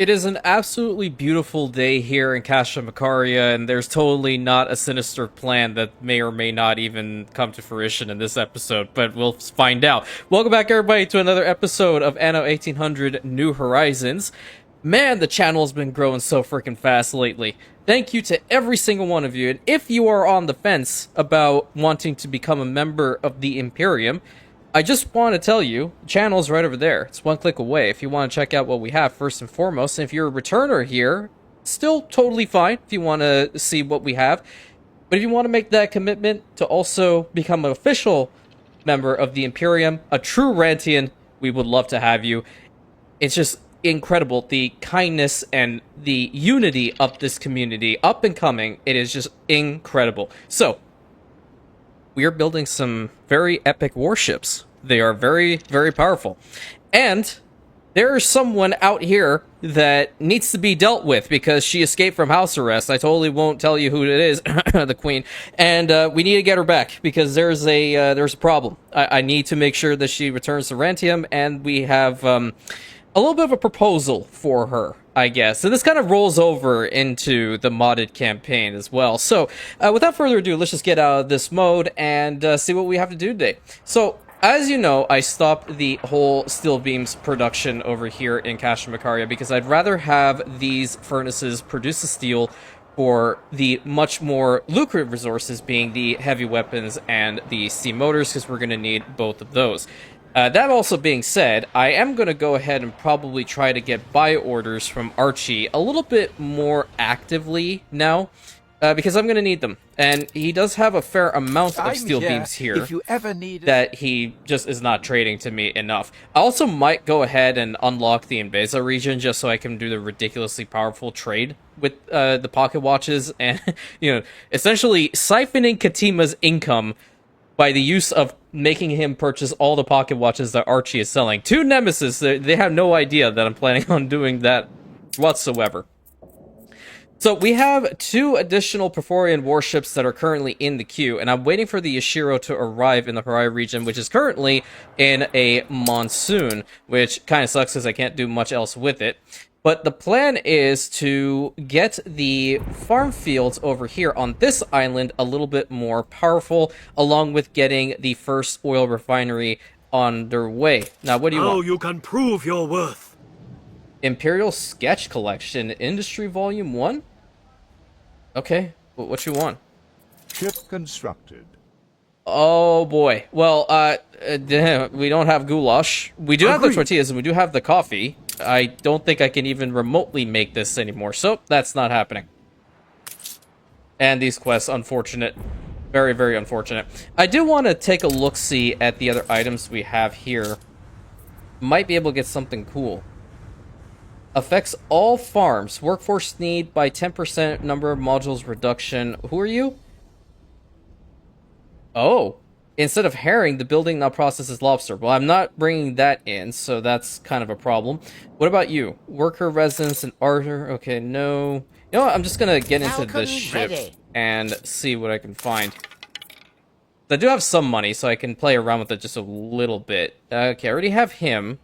It is an absolutely beautiful day here in Kasha Makaria, and there's totally not a sinister plan that may or may not even come to fruition in this episode, but we'll find out. Welcome back, everybody, to another episode of Anno 1800 New Horizons. Man, the channel has been growing so freaking fast lately. Thank you to every single one of you, and if you are on the fence about wanting to become a member of the Imperium, I just want to tell you, the channel's right over there. It's one click away if you want to check out what we have first and foremost. And if you're a returner here, still totally fine if you want to see what we have. But if you want to make that commitment to also become an official member of the Imperium, a true Rantian, we would love to have you. It's just incredible, the kindness and the unity of this community, up and coming. It is just incredible. So, we are building some very epic warships. They are very, very powerful. And there is someone out here that needs to be dealt with because she escaped from house arrest. I totally won't tell you who it is, the queen. And we need to get her back because there's a problem. I need to make sure that she returns to Rantium, and we have a little bit of a proposal for her, I guess. And this kind of rolls over into the modded campaign as well. So, without further ado, let's just get out of this mode and see what we have to do today. So, as you know, I stopped the whole steel beams production over here in Kasha Makaria because I'd rather have these furnaces produce the steel for the much more lucrative resources, being the heavy weapons and the steam motors, because we're going to need both of those. That also being said, I am going to go ahead and probably try to get buy orders from Archie a little bit more actively now, because I'm going to need them. And he does have a fair amount of steel beams here if you ever need that he just is not trading to me enough. I also might go ahead and unlock the Inbeza region just so I can do the ridiculously powerful trade with the pocket watches and, essentially siphoning Katima's income by the use of making him purchase all the pocket watches that Archie is selling. Two Nemesis, they have no idea that I'm planning on doing that whatsoever. So we have two additional Perforian warships that are currently in the queue, and I'm waiting for the Yashiro to arrive in the Harai region, which is currently in a monsoon, which kind of sucks because I can't do much else with it. But the plan is to get the farm fields over here on this island a little bit more powerful, along with getting the first oil refinery underway. Now, what do you want? Now you can prove your worth. Imperial Sketch Collection, Industry Volume 1? Okay, what you want? ship constructed. Oh boy. Well, we don't have goulash. We do have the tortillas and we do have the coffee. I don't think I can even remotely make this anymore, so that's not happening. And these quests, unfortunate. Very, very unfortunate. I do want to take a look-see at the other items we have here. Might be able to get something cool. Affects all farms. Workforce need by 10%, number of modules reduction. Who are you? Oh. Instead of herring, the building now processes lobster. Well, I'm not bringing that in, so that's kind of a problem. What about you? Worker, residence, and arter. Okay, no. You know what? I'm just going to get into this ship and see what I can find. I do have some money, so I can play around with it just a little bit. Okay, I already have him.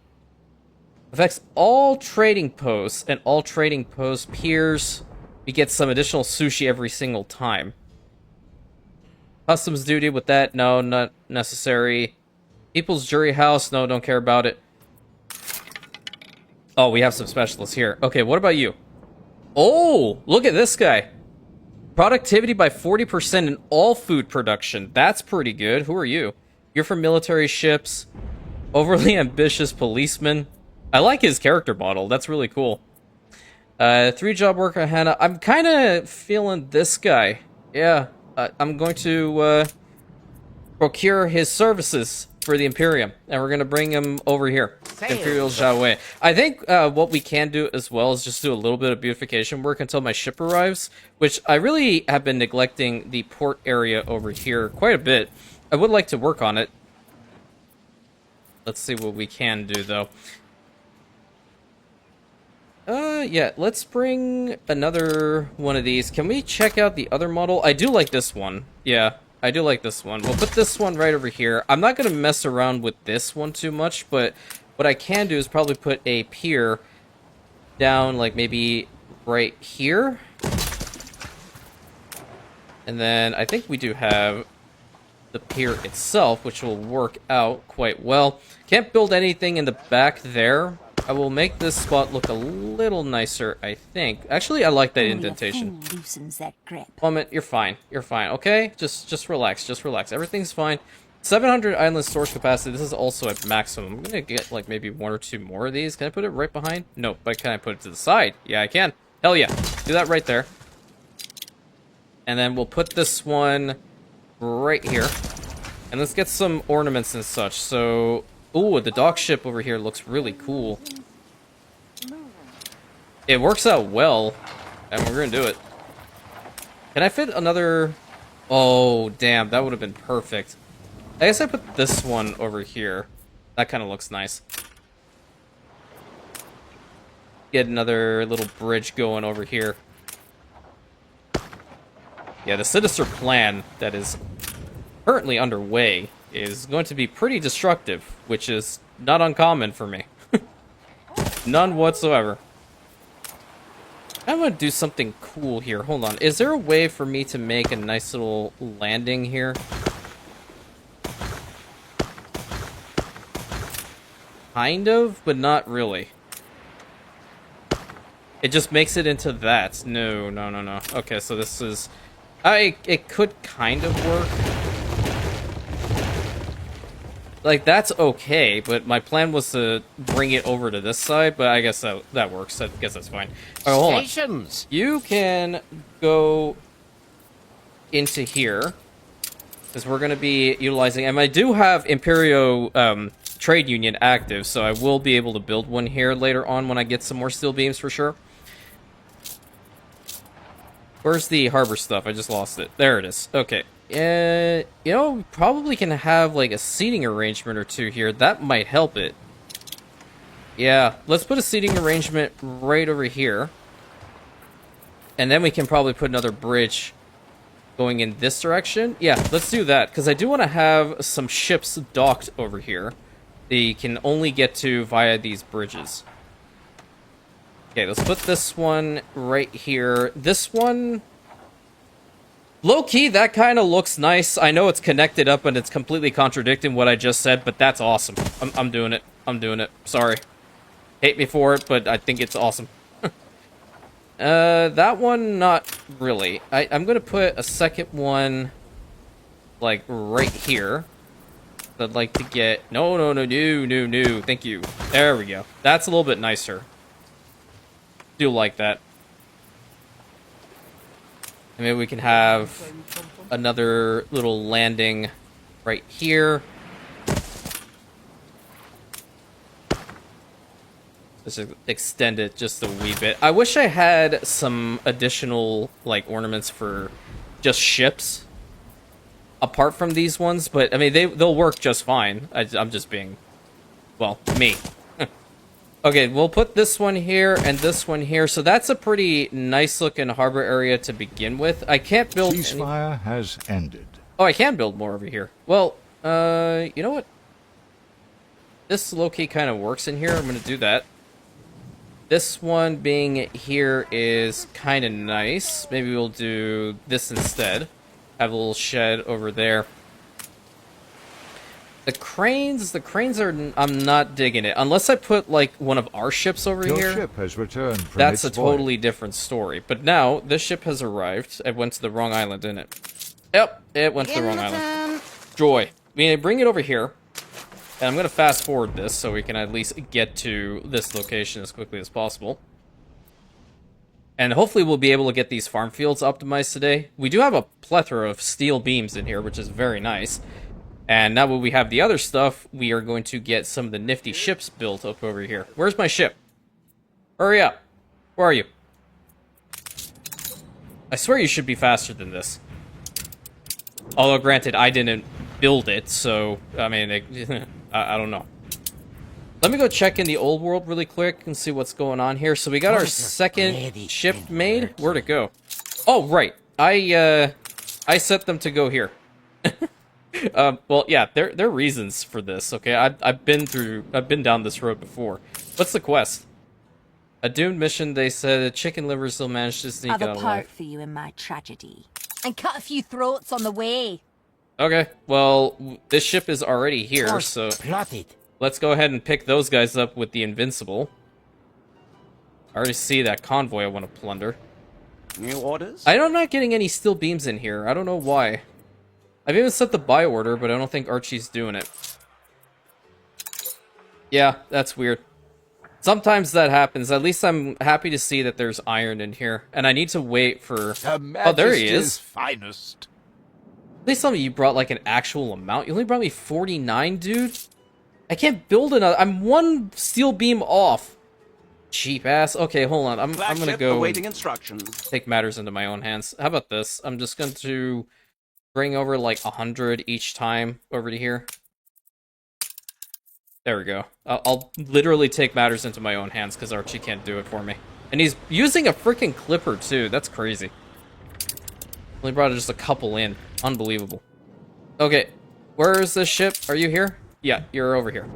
Affects all trading posts, and all trading post peers. We get some additional sushi every single time. Customs duty with that? No, not necessary. People's Jury House? No, don't care about it. Oh, we have some specialists here. Okay, what about you? Oh, look at this guy. Productivity by 40% in all food production. That's pretty good. Who are you? You're from military ships. Overly ambitious policeman. I like his character model. That's really cool. 3-job worker Hannah. I'm kind of feeling this guy. Yeah. I'm going to procure his services for the Imperium, and we're going to bring him over here. Imperial Jiaowei. I think what we can do as well is just do a little bit of beautification work until my ship arrives, which I really have been neglecting the port area over here quite a bit. I would like to work on it. Let's see what we can do, though. Yeah, let's bring another one of these. Can we check out the other model? I do like this one. Yeah, I do like this one. We'll put this one right over here. I'm not going to mess around with this one too much, but what I can do is probably put a pier down, like, maybe right here. And then I think we do have the pier itself, which will work out quite well. Can't build anything in the back there. I will make this spot look a little nicer, I think. Actually, I like that indentation. Only a fool loosens that grip. Moment, you're fine. You're fine, okay? Just relax, just relax. Everything's fine. 700 island storage capacity. This is also at maximum. I'm gonna get, like, maybe 1 or 2 more of these. Can I put it right behind? No, but can I put it to the side? Yeah, I can. Hell yeah. Do that right there. And then we'll put this one right here. And let's get some ornaments and such. So, ooh, the dock ship over here looks really cool. It works out well, and we're gonna do it. Can I fit another... Oh, damn, that would have been perfect. I guess I put this one over here. That kind of looks nice. Get another little bridge going over here. Yeah, the sinister plan that is currently underway is going to be pretty destructive, which is not uncommon for me. None whatsoever. I'm gonna do something cool here. Hold on. Is there a way for me to make a nice little landing here? Kind of, but not really. It just makes it into that. No. Okay, so this is... it could kind of work. Like, that's okay, but my plan was to bring it over to this side, but I guess that works. I guess that's fine. Alright, hold on. Stations. You can go into here, because we're going to be utilizing... And I do have Imperio Trade Union active, so I will be able to build one here later on when I get some more steel beams for sure. Where's the harbor stuff? I just lost it. There it is. Okay. You know, we probably can have, like, a seating arrangement or two here. That might help it. Yeah, let's put a seating arrangement right over here. And then we can probably put another bridge going in this direction. Yeah, let's do that, because I do want to have some ships docked over here. They can only get to via these bridges. Okay, let's put this one right here. This one... Low-key, that kind of looks nice. I know it's connected up and it's completely contradicting what I just said, but that's awesome. I'm doing it. I'm doing it. Sorry. Hate me for it, but I think it's awesome. That one, not really. I'm gonna put a second one, like, right here. I'd like to get... No. Thank you. There we go. That's a little bit nicer. Do like that. And maybe we can have another little landing right here. Let's just extend it just a wee bit. I wish I had some additional, like, ornaments for just ships apart from these ones, but I mean they'll work just fine. I'm just being, well, me. Okay, we'll put this one here and this one here. So that's a pretty nice looking harbor area to begin with. I can't build Ceasefire has ended. Oh, I can build more over here. Well, you know what? This low-key kind of works in here. I'm going to do that. This one being here is kind of nice. Maybe we'll do this instead. Have a little shed over there. The cranes are... I'm not digging it. Unless I put, like, one of our ships over here. Your ship has returned from That's a its voyage. totally different story. But now, this ship has arrived. It went to the wrong island, didn't it? Yep, it went to the wrong island. Joy. We bring it over here. And I'm going to fast forward this so we can at least get to this location as quickly as possible. And hopefully we'll be able to get these farm fields optimized today. We do have a plethora of steel beams in here, which is very nice. And now that we have the other stuff, we are going to get some of the nifty ships built up over here. Where's my ship? Hurry up. Where are you? I swear you should be faster than this. Although, granted, I didn't build it, so, I mean, I don't know. Let me go check in the old world really quick and see what's going on here. So we got our second ship made. Where'd it go? Oh, right. I set them to go here. Well, yeah, there are reasons for this, okay? I've been down this road before. What's the quest? A doomed mission, they said. A chicken liver still managed to sneak I've out a alive. part for you in my tragedy. And cut a few throats on the way. Okay, well, this ship is already here, so Plotted. let's go ahead and pick those guys up with the Invincible. I already see that convoy I want to plunder. New orders? I'm not getting any steel beams in here. I don't know why. I've even set the buy order, but I don't think Archie's doing it. Yeah, that's weird. Sometimes that happens. At least I'm happy to see that there's iron in here. And I need to wait for... Oh, there he is. Finest. Please tell me you brought, like, an actual amount. You only brought me 49, dude? I can't build another... I'm one steel beam off. Cheap ass. Okay, hold on. I'm gonna go awaiting instructions. take matters into my own hands. How about this? I'm just going to bring over, like, 100 each time over to here. There we go. I'll literally take matters into my own hands because Archie can't do it for me. And he's using a freaking clipper, too. That's crazy. Only brought just a couple in. Unbelievable. Okay, where is this ship? Are you here? Yeah, you're over here.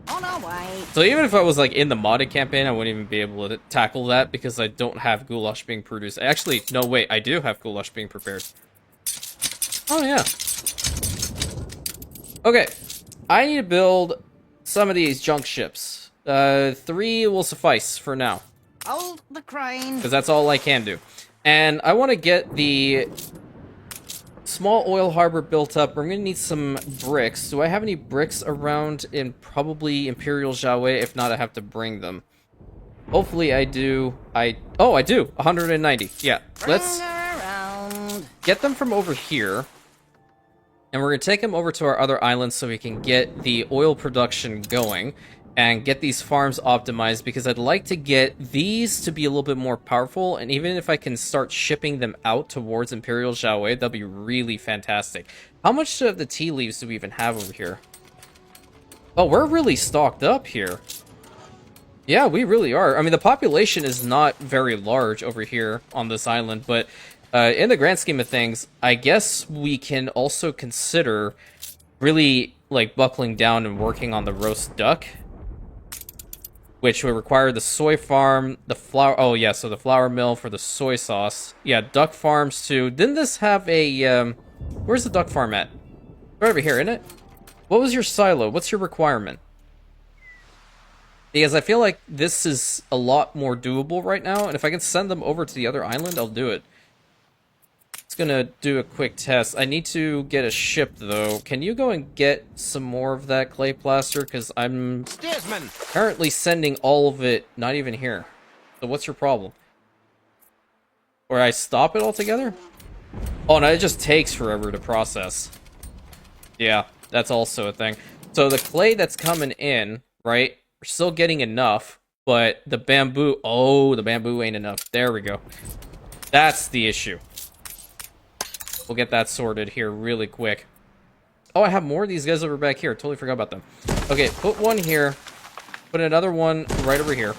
On our way. So even if I was, like, in the modded campaign, I wouldn't even be able to tackle that because I don't have goulash being produced. Actually, no, wait, I do have goulash being prepared. Oh, yeah. Okay, I need to build some of these junk ships. 3 will suffice for now. Hold the crane. Because that's all I can do. And I want to get the small oil harbor built up. We're going to need some bricks. Do I have any bricks around in probably Imperial Jiaowei? If not, I have to bring them. Hopefully I do. Oh, I do. 190. Yeah, let's get them from over here. And we're going to take them over to our other islands so we can get the oil production going and get these farms optimized, because I'd like to get these to be a little bit more powerful, and even if I can start shipping them out towards Imperial Jiaowei, that'll be really fantastic. How much of the tea leaves do we even have over here? Oh, we're really stocked up here. Yeah, we really are. I mean, the population is not very large over here on this island, but in the grand scheme of things, I guess we can also consider really, like, buckling down and working on the roast duck, which would require the soy farm, the flour... Oh, yeah, so the flour mill for the soy sauce. Yeah, duck farms, too. Didn't this have a... Where's the duck farm at? Right over here, isn't it? What was your silo? What's your requirement? Because I feel like this is a lot more doable right now, and if I can send them over to the other island, I'll do it. It's gonna do a quick test. I need to get a ship, though. Can you go and get some more of that clay plaster? Because I'm currently sending all of it, not even here. So what's your problem? Or I stop it altogether? Oh, no, it just takes forever to process. Yeah, that's also a thing. So the clay that's coming in, right? We're still getting enough, but the bamboo... Oh, the bamboo ain't enough. There we go. That's the issue. We'll get that sorted here really quick. Oh, I have more of these guys over back here. Totally forgot about them. Okay, put one here. Put another one right over here.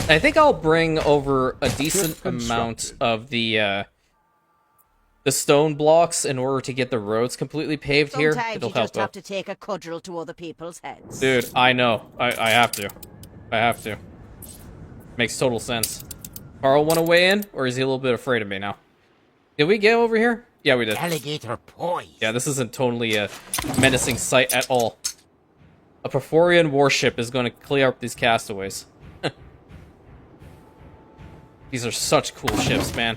I think I'll bring over a decent amount of the stone blocks in order to get the roads completely paved here. It'll help. Sometimes you just have to take a cudgel to other people's heads. Dude, I know. I have to. I have to. Makes total sense. Carl want to weigh in, or is he a little bit afraid of me now? Did we get over here? Yeah, we did. Alligator poise. Yeah, this isn't totally a menacing sight at all. A Perforian warship is going to clear up these castaways. These are such cool ships, man.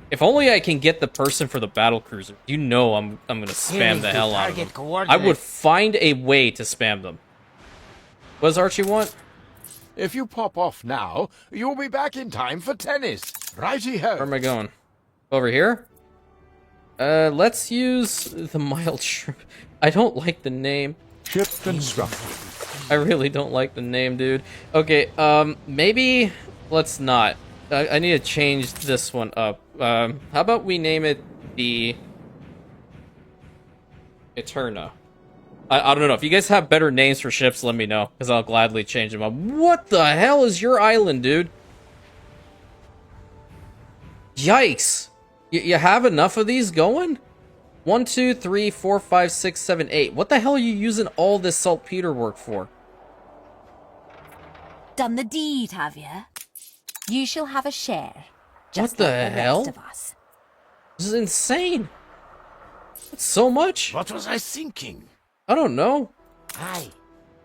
If only I can get the person for the battle cruiser. You know I'm going to spam the hell out of them. I would find a way to spam them. What does Archie want? If you pop off now, you'll be back in time for tennis. Righty-ho. Where am I going? Over here? Let's use the mild shrimp. I don't like the name. Ship constructed. I really don't like the name, dude. Okay, maybe let's not. I need to change this one up. How about we name it the Eterna? I don't know. If you guys have better names for ships, let me know, because I'll gladly change them up. What the hell is your island, dude? Yikes. You have enough of these going? 1, 2, 3, 4, 5, 6, 7, 8. What the hell are you using all this saltpeter work for? Done the deed, have you? You shall have a share. Just What the like the hell? rest of us. This is insane. That's so much. What was I thinking? I don't know. Aye.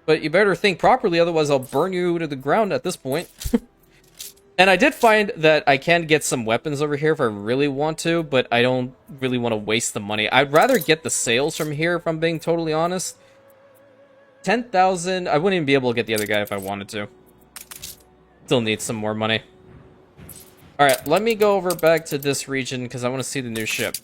But you better think properly, otherwise I'll burn you to the ground at this point. And I did find that I can get some weapons over here if I really want to, but I don't really want to waste the money. I'd rather get the sales from here, if I'm being totally honest. 10,000, I wouldn't even be able to get the other guy if I wanted to. Still need some more money. Alright, let me go over back to this region, because I want to see the new ship.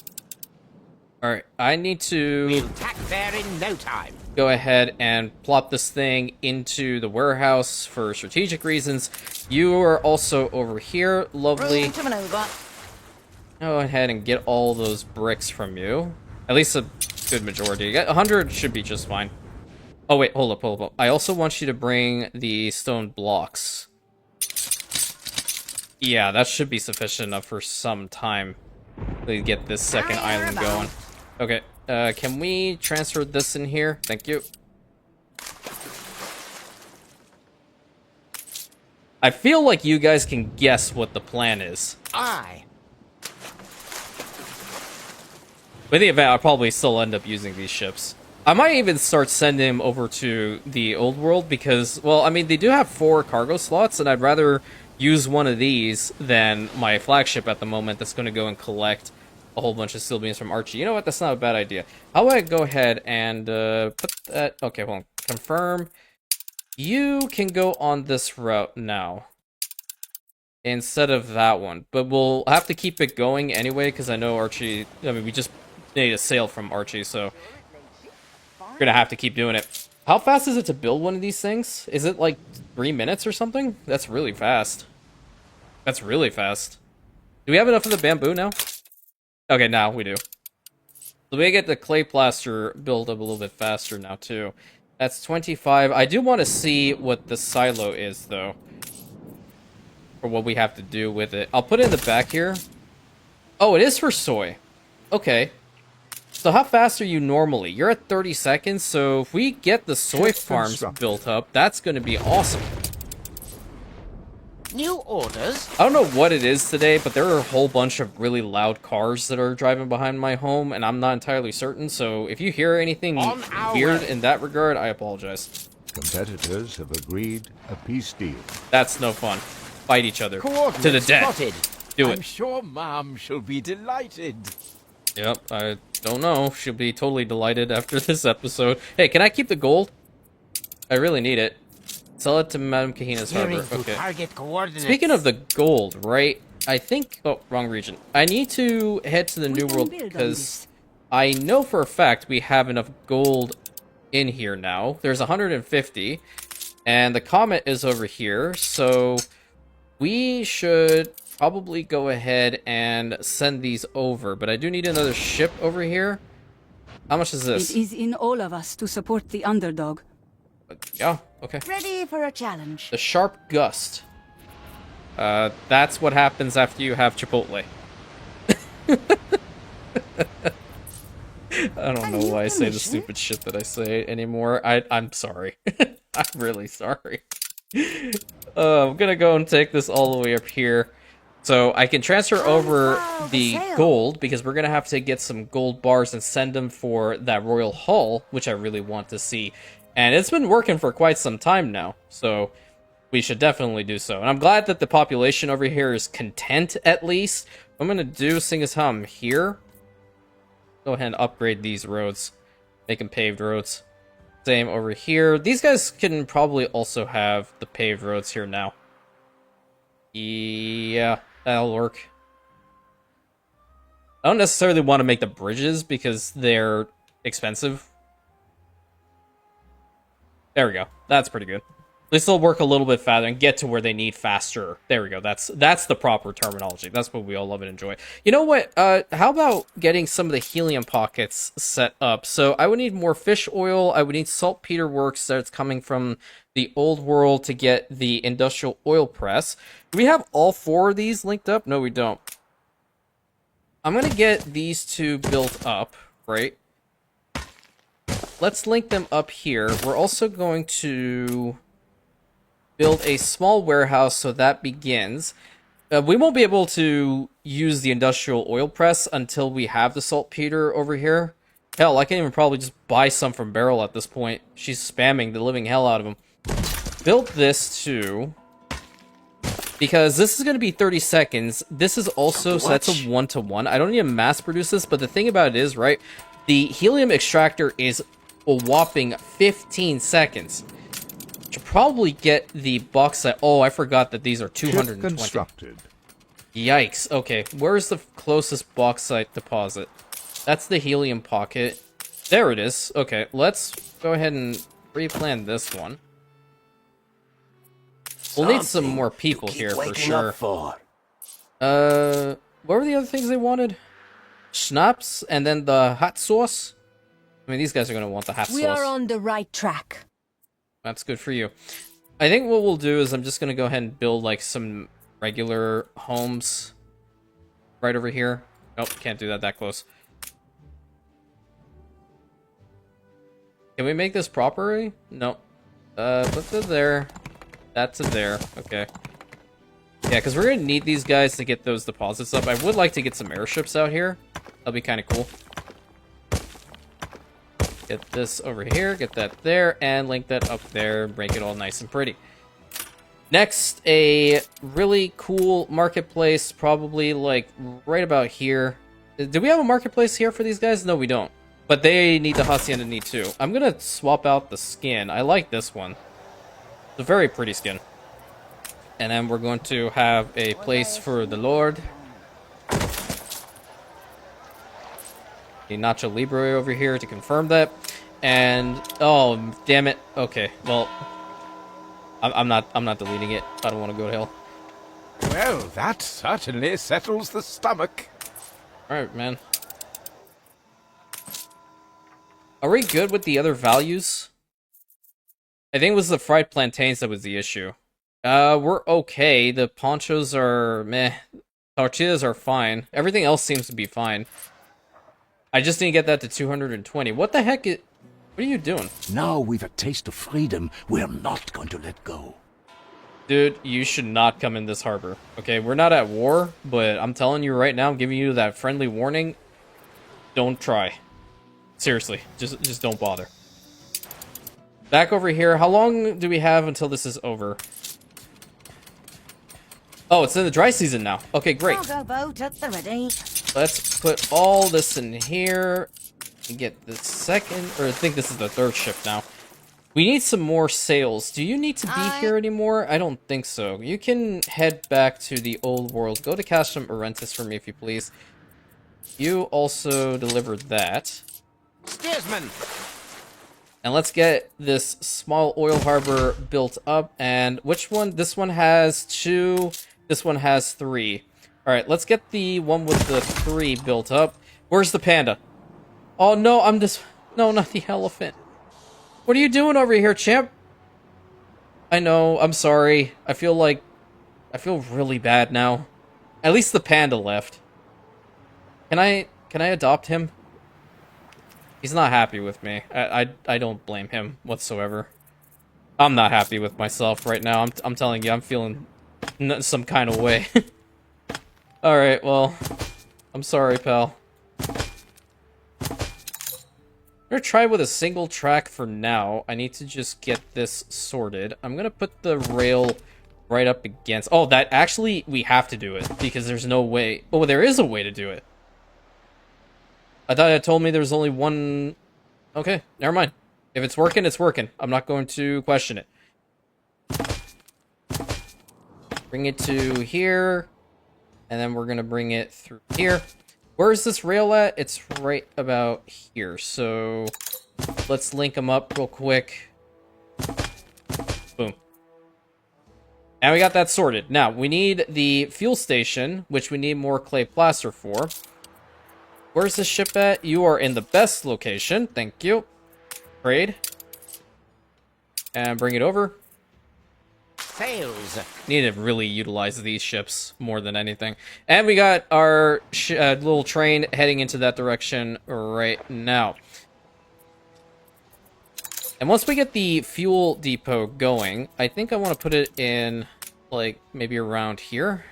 Alright, I need to... We'll tack there in no time. Go ahead and plop this thing into the warehouse for strategic reasons. You are also over here. Lovely. Room to maneuver. Go ahead and get all those bricks from you. At least a good majority. 100 should be just fine. Oh, wait. Hold up. I also want you to bring the stone blocks. Yeah, that should be sufficient enough for some time to get this second island going. Okay. Can we transfer this in here? Thank you. I feel like you guys can guess what the plan is. Aye. With the event, I'll probably still end up using these ships. I might even start sending them over to the old world because, well, I mean, they do have 4 cargo slots, and I'd rather use one of these than my flagship at the moment that's going to go and collect a whole bunch of steel beams from Archie. You know what? That's not a bad idea. How about I go ahead and put that... Okay, hold on. Confirm. You can go on this route now instead of that one. But we'll have to keep it going anyway because I know Archie... I mean, we just need a sail from Archie, so we're going to have to keep doing it. How fast is it to build one of these things? Is it like 3 minutes or something? That's really fast. That's really fast. Do we have enough of the bamboo now? Okay, now we do. So we get the clay plaster build up a little bit faster now, too. That's 25. I do want to see what the silo is, though. Or what we have to do with it. I'll put it in the back here. Oh, it is for soy. Okay. So how fast are you normally? You're at 30 seconds, so if we get the soy farms built up, that's going to be awesome. New orders? I don't know what it is today, but there are a whole bunch of really loud cars that are driving behind my home, and I'm not entirely certain, so if you hear anything weird in that regard, I apologize. Competitors have agreed a peace deal. That's no fun. Fight each other to the Coordinates death. spotted. Do I'm it. sure Mom shall be delighted. Yep, I don't know. She'll be totally delighted after this episode. Hey, can I keep the gold? I really need it. Sell it to Madame Kahina's harbor. Okay. Target coordinates. Speaking of the gold, right? I think... Oh, wrong region. I need to head to the New can World build on because this. I know for a fact we have enough gold in here now. There's 150, and the comet is over here, so we should probably go ahead and send these over. But I do need another ship over here. How much is this? It is in all of us to support the underdog. Yeah, okay. Ready for a challenge. The Sharp Gust. That's what happens after you have Chipotle. I don't know why I say the stupid shit that I say anymore. I'm sorry. I'm really sorry. I'm gonna go and take this all the way up here. So I can transfer over the gold, because we're gonna have to get some gold bars and send them for that Royal Hull, which I really want to see. And it's been working for quite some time now, so we should definitely do so. And I'm glad that the population over here is content, at least. What I'm gonna do, seeing as how I'm here, go ahead and upgrade these roads. Make them paved roads. Same over here. These guys can probably also have the paved roads here now. Yeah, that'll work. I don't necessarily want to make the bridges because they're expensive. There we go. That's pretty good. At least they'll work a little bit faster and get to where they need faster. There we go. That's the proper terminology. That's what we all love and enjoy. You know what? How about getting some of the helium pockets set up? So I would need more fish oil. I would need saltpeter works that's coming from the old world to get the industrial oil press. Do we have all 4 of these linked up? No, we don't. I'm going to get these 2 built up Great. Let's link them up here. We're also going to build a small warehouse so that begins. We won't be able to use the industrial oil press until we have the saltpeter over here. Hell, I can even probably just buy some from Beryl at this point. She's spamming the living hell out of them. Build this too, because this is going to be 30 seconds. This is also, so that's a 1-to-1. I don't need to mass produce this, but the thing about it is, right, the helium extractor is a whopping 15 seconds. Should probably get the bauxite. Oh, I forgot that these are 220. Ship constructed. Yikes. Okay, where's the closest bauxite deposit? That's the helium pocket. There it is. Okay, let's go ahead and replan this one. We'll need some more people here for sure. What were the other things they wanted? Schnapps and then the hot sauce. I mean, these guys are going to want the hot sauce. We are on the right track. That's good for you. I think what we'll do is I'm just going to go ahead and build like some regular homes right over here. Nope, can't do that close. Can we make this properly? No. Put it there. That's it there. Okay. Yeah, because we're going to need these guys to get those deposits up. I would like to get some airships out here. That'll be kind of cool. Get this over here, get that there, and link that up there, make it all nice and pretty. Next, a really cool marketplace, probably like right about here. Do we have a marketplace here for these guys? No, we don't. But they need the Hacienda need too. I'm gonna swap out the skin. I like this one. It's a very pretty skin. And then we're going to have a place for the Lord. The Nacho Libre over here to confirm that. And oh damn it. Okay, well I'm not deleting it. I don't want to go to hell. Well, that certainly settles the stomach. Alright, man. Are we good with the other values? I think it was the fried plantains that was the issue. We're okay. The ponchos are meh. Tortillas are fine. Everything else seems to be fine. I just need to get that to 220. What the heck is... What are you doing? Now we've a taste of freedom, we're not going to let go. Dude, you should not come in this harbor. Okay, we're not at war, but I'm telling you right now, I'm giving you that friendly warning. Don't try. Seriously, just don't bother. Back over here, how long do we have until this is over? Oh, it's in the dry season now. Okay, great. Cargo boat at the ready. Let's put all this in here and get the second, or I think this is the third ship now. We need some more sails. Do you need to be here anymore? I don't think so. You can head back to the old world. Go to Castrum Orentis for me, if you please. You also delivered that. Steersman! And let's get this small oil harbor built up. And which one? This one has 2. This one has 3. Alright, let's get the one with the 3 built up. Where's the panda? Oh no, I'm just... No, not the elephant. What are you doing over here, champ? I know, I'm sorry. I feel really bad now. At least the panda left. Can I adopt him? He's not happy with me. I don't blame him whatsoever. I'm not happy with myself right now. I'm telling you, I'm feeling some kind of way. Alright, well, I'm sorry, pal. I'm gonna try with a single track for now. I need to just get this sorted. I'm gonna put the rail right up against... Oh, that actually, we have to do it, because there's no way... Oh, there is a way to do it. I thought it told me there's only one... Okay, never mind. If it's working, it's working. I'm not going to question it. Bring it to here. And then we're going to bring it through here. Where is this rail at? It's right about here. So let's link them up real quick. Boom. Now we got that sorted. Now, we need the fuel station, which we need more clay plaster for. Where's the ship at? You are in the best location. Thank you. Trade. And bring it over. sails. Need to really utilize these ships more than anything. And we got our little train heading into that direction right now. And once we get the fuel depot going, I think I want to put it in, like, maybe around here.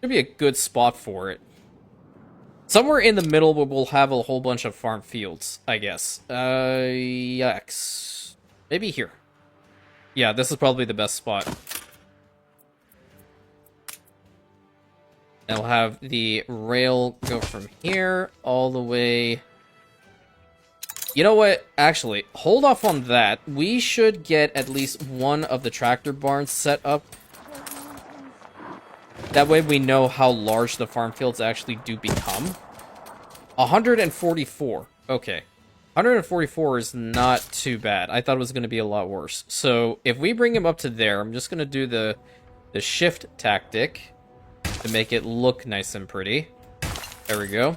Should be a good spot for it. Somewhere in the middle where we'll have a whole bunch of farm fields, I guess. Yikes. Maybe here. Yeah, this is probably the best spot. And we'll have the rail go from here all the way... You know what? Actually, hold off on that. We should get at least one of the tractor barns set up. That way we know how large the farm fields actually do become. 144. Okay. 144 is not too bad. I thought it was going to be a lot worse. So if we bring him up to there, I'm just going to do the shift tactic to make it look nice and pretty. There we go.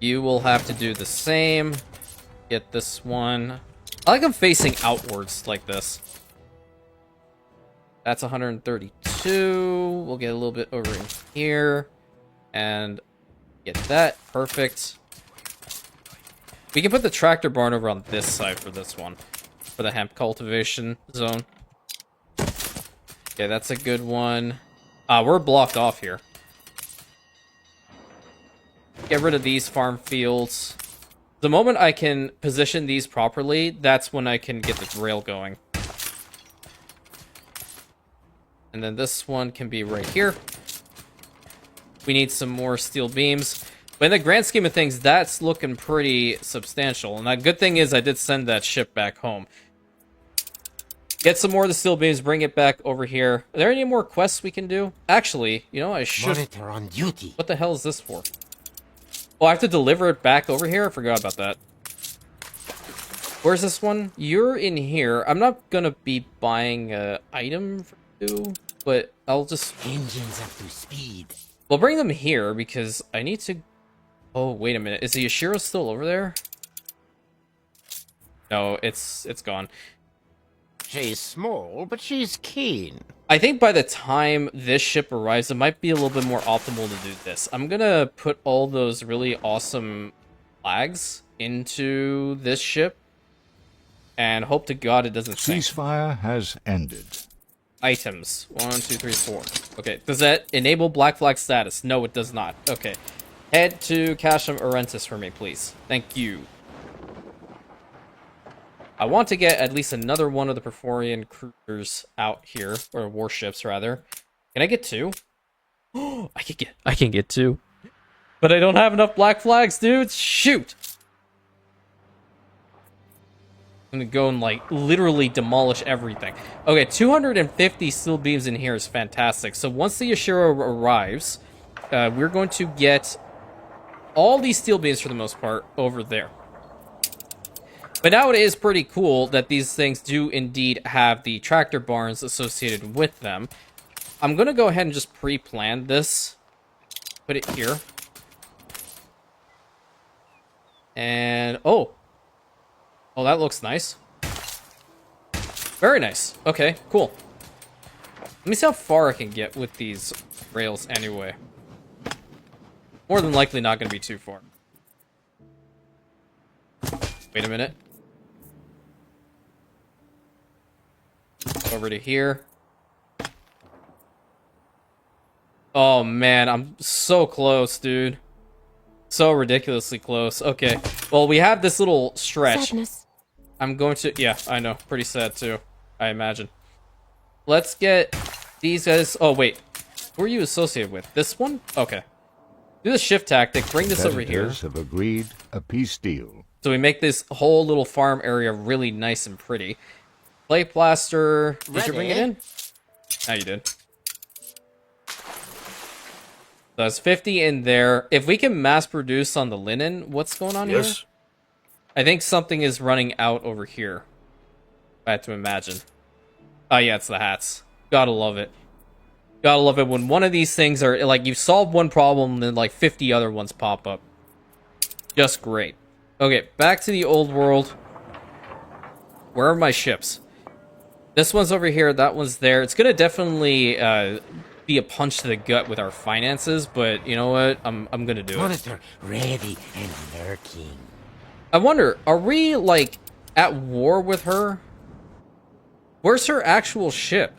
You will have to do the same. Get this one. I like them facing outwards like this. That's 132. We'll get a little bit over in here. And get that. Perfect. We can put the tractor barn over on this side for this one. For the hemp cultivation zone. Okay, that's a good one. We're blocked off here. Get rid of these farm fields. The moment I can position these properly, that's when I can get the rail going. And then this one can be right here. We need some more steel beams. But in the grand scheme of things, that's looking pretty substantial. And the good thing is I did send that ship back home. Get some more of the steel beams, bring it back over here. Are there any more quests we can do? Actually, you know, I should... Monitor on duty. What the hell is this for? Oh, I have to deliver it back over here? I forgot about that. Where's this one? You're in here. I'm not gonna be buying an item for you, but I'll just... Engines up to speed. We'll bring them here because I need to... Oh, wait a minute. Is the Yashiro still over there? No, it's gone. She's small, but she's keen. I think by the time this ship arrives, it might be a little bit more optimal to do this. I'm gonna put all those really awesome flags into this ship and hope to God it doesn't sink. Ceasefire has ended. Items. 1, 2, 3, 4. Okay, does that enable black flag status? No, it does not. Okay. Head to Casham Orentis for me, please. Thank you. I want to get at least another one of the Perforian cruisers out here, or warships rather. Can I get 2? Oh, I can get 2. But I don't have enough black flags, dude. Shoot. I'm gonna go and like literally demolish everything. Okay, 250 steel beams in here is fantastic. So once the Yashiro arrives, we're going to get all these steel beams for the most part over there. But now it is pretty cool that these things do indeed have the tractor barns associated with them. I'm going to go ahead and just pre-plan this. Put it here. And, oh, that looks nice. Very nice. Okay, cool. Let me see how far I can get with these rails anyway. More than likely not going to be too far. Wait a minute. Over to here. Oh man, I'm so close, dude. So ridiculously close. Okay, well, we have this little stretch. Sadness. I'm going to... Yeah, I know. Pretty sad, too. I imagine. Let's get these guys... Oh, wait. Who are you associated with? This one? Okay. Do the shift tactic. Bring this over here. Creditors have agreed a peace deal. So we make this whole little farm area really nice and pretty. Clay plaster. Did you bring it in? No, you did. So that's 50 in there. If we can mass produce on the linen, what's going on here? I think something is running out over here. I had to imagine. Oh yeah, it's the hats. Gotta love it. Gotta love it when one of these things are, like, you've solved one problem, then like 50 other ones pop up. Just great. Okay, back to the old world. Where are my ships? This one's over here, that one's there. It's gonna definitely be a punch to the gut with our finances, but you know what? I'm gonna do it. Monitor ready and lurking. I wonder, are we, like, at war with her? Where's her actual ship?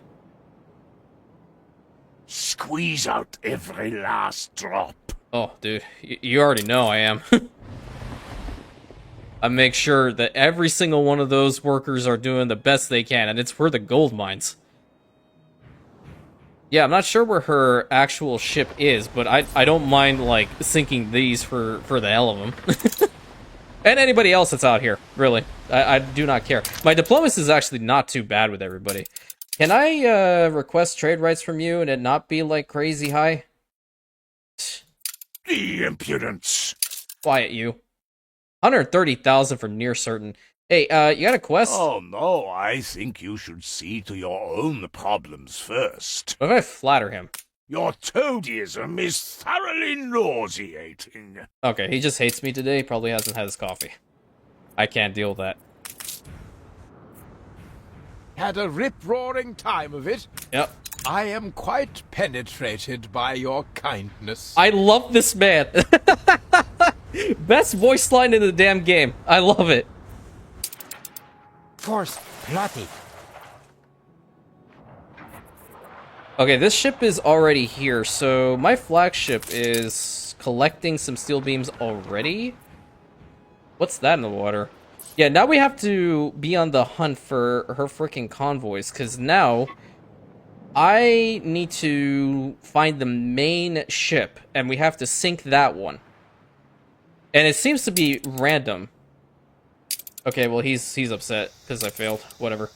Squeeze out every last drop. Oh, dude, you already know I am. I make sure that every single one of those workers are doing the best they can, and it's for the gold mines. Yeah, I'm not sure where her actual ship is, but I don't mind, like, sinking these for the hell of them. And anybody else that's out here, really. I do not care. My diplomacy is actually not too bad with everybody. Can I request trade rights from you and it not be, like, crazy high? The impudence. Quiet, you. 130,000 for near certain. Hey, you got a quest? Oh no, I think you should see to your own problems first. What if I flatter him? Your toadyism is thoroughly nauseating. Okay, he just hates me today. He probably hasn't had his coffee. I can't deal with that. Had a rip-roaring time of it. Yep. I am quite penetrated by your kindness. I love this man. Best voice line in the damn game. I love it. Force plotted. Okay, this ship is already here, so my flagship is collecting some steel beams already. What's that in the water? Yeah, now we have to be on the hunt for her freaking convoys, because now I need to find the main ship, and we have to sink that one. And it seems to be random. Okay, well, he's upset because I failed. Whatever.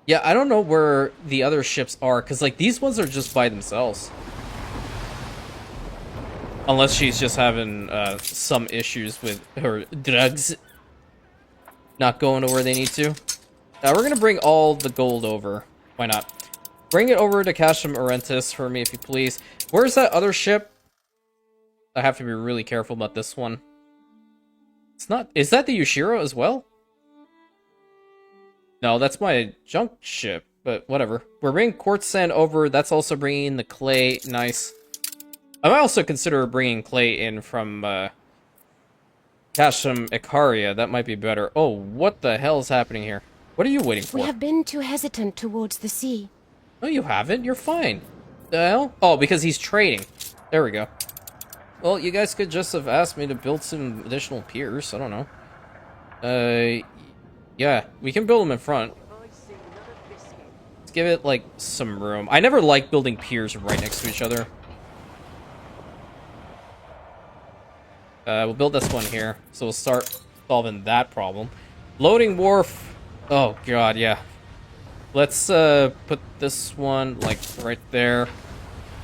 Yeah, I don't know where the other ships are, because, like, these ones are just by themselves. Unless she's just having some issues with her drugs not going to where they need to. Now, we're going to bring all the gold over. Why not? Bring it over to Casham Orentis for me, if you please. Where's that other ship? I have to be really careful about this one. It's not... Is that the Yushiro as well? No, that's my junk ship, but whatever. We're bringing quartz sand over. That's also bringing the clay. Nice. I might also consider bringing clay in from Casham Ikaria. That might be better. Oh, what the hell is happening here? What are you waiting for? We have been too hesitant towards the sea. No, you haven't. You're fine. The hell? Oh, because he's trading. There we go. Well, you guys could just have asked me to build some additional piers. I don't know. Yeah, we can build them in front. Let's give it, like, some room. I never like building piers right next to each other. We'll build this one here. So we'll start solving that problem. Loading wharf. Oh, God, yeah. Let's put this one, like, right there.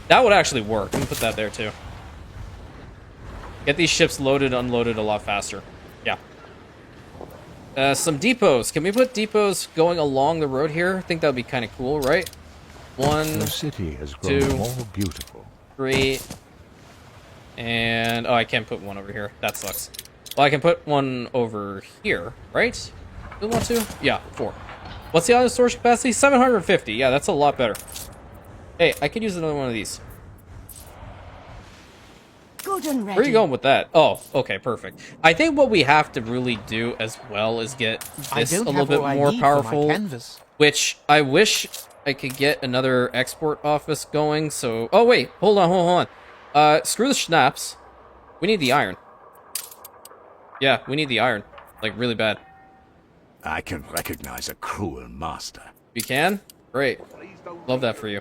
That would actually work. Let me put that there, too. Get these ships loaded, unloaded a lot faster. Yeah. Some depots. Can we put depots going along the road here? I think that would be kind of cool, right? 1, The city has grown 2, more beautiful. 3, and... Oh, I can't put one over here. That sucks. Well, I can put one over here, right? Do you want to? Yeah, 4. What's the other storage capacity? 750. Yeah, that's a lot better. Hey, I could use another one of these. Good and ready. Where are you going with that? Oh, okay, perfect. I think what we have to really do as well is get this a little bit more powerful, Canvas. which I wish I could get another export office going, so... Oh, wait, hold on. Screw the schnapps. We need the iron. Yeah, we need the iron. Like, really bad. I can recognize a cruel master. You can? Great. Love that for you.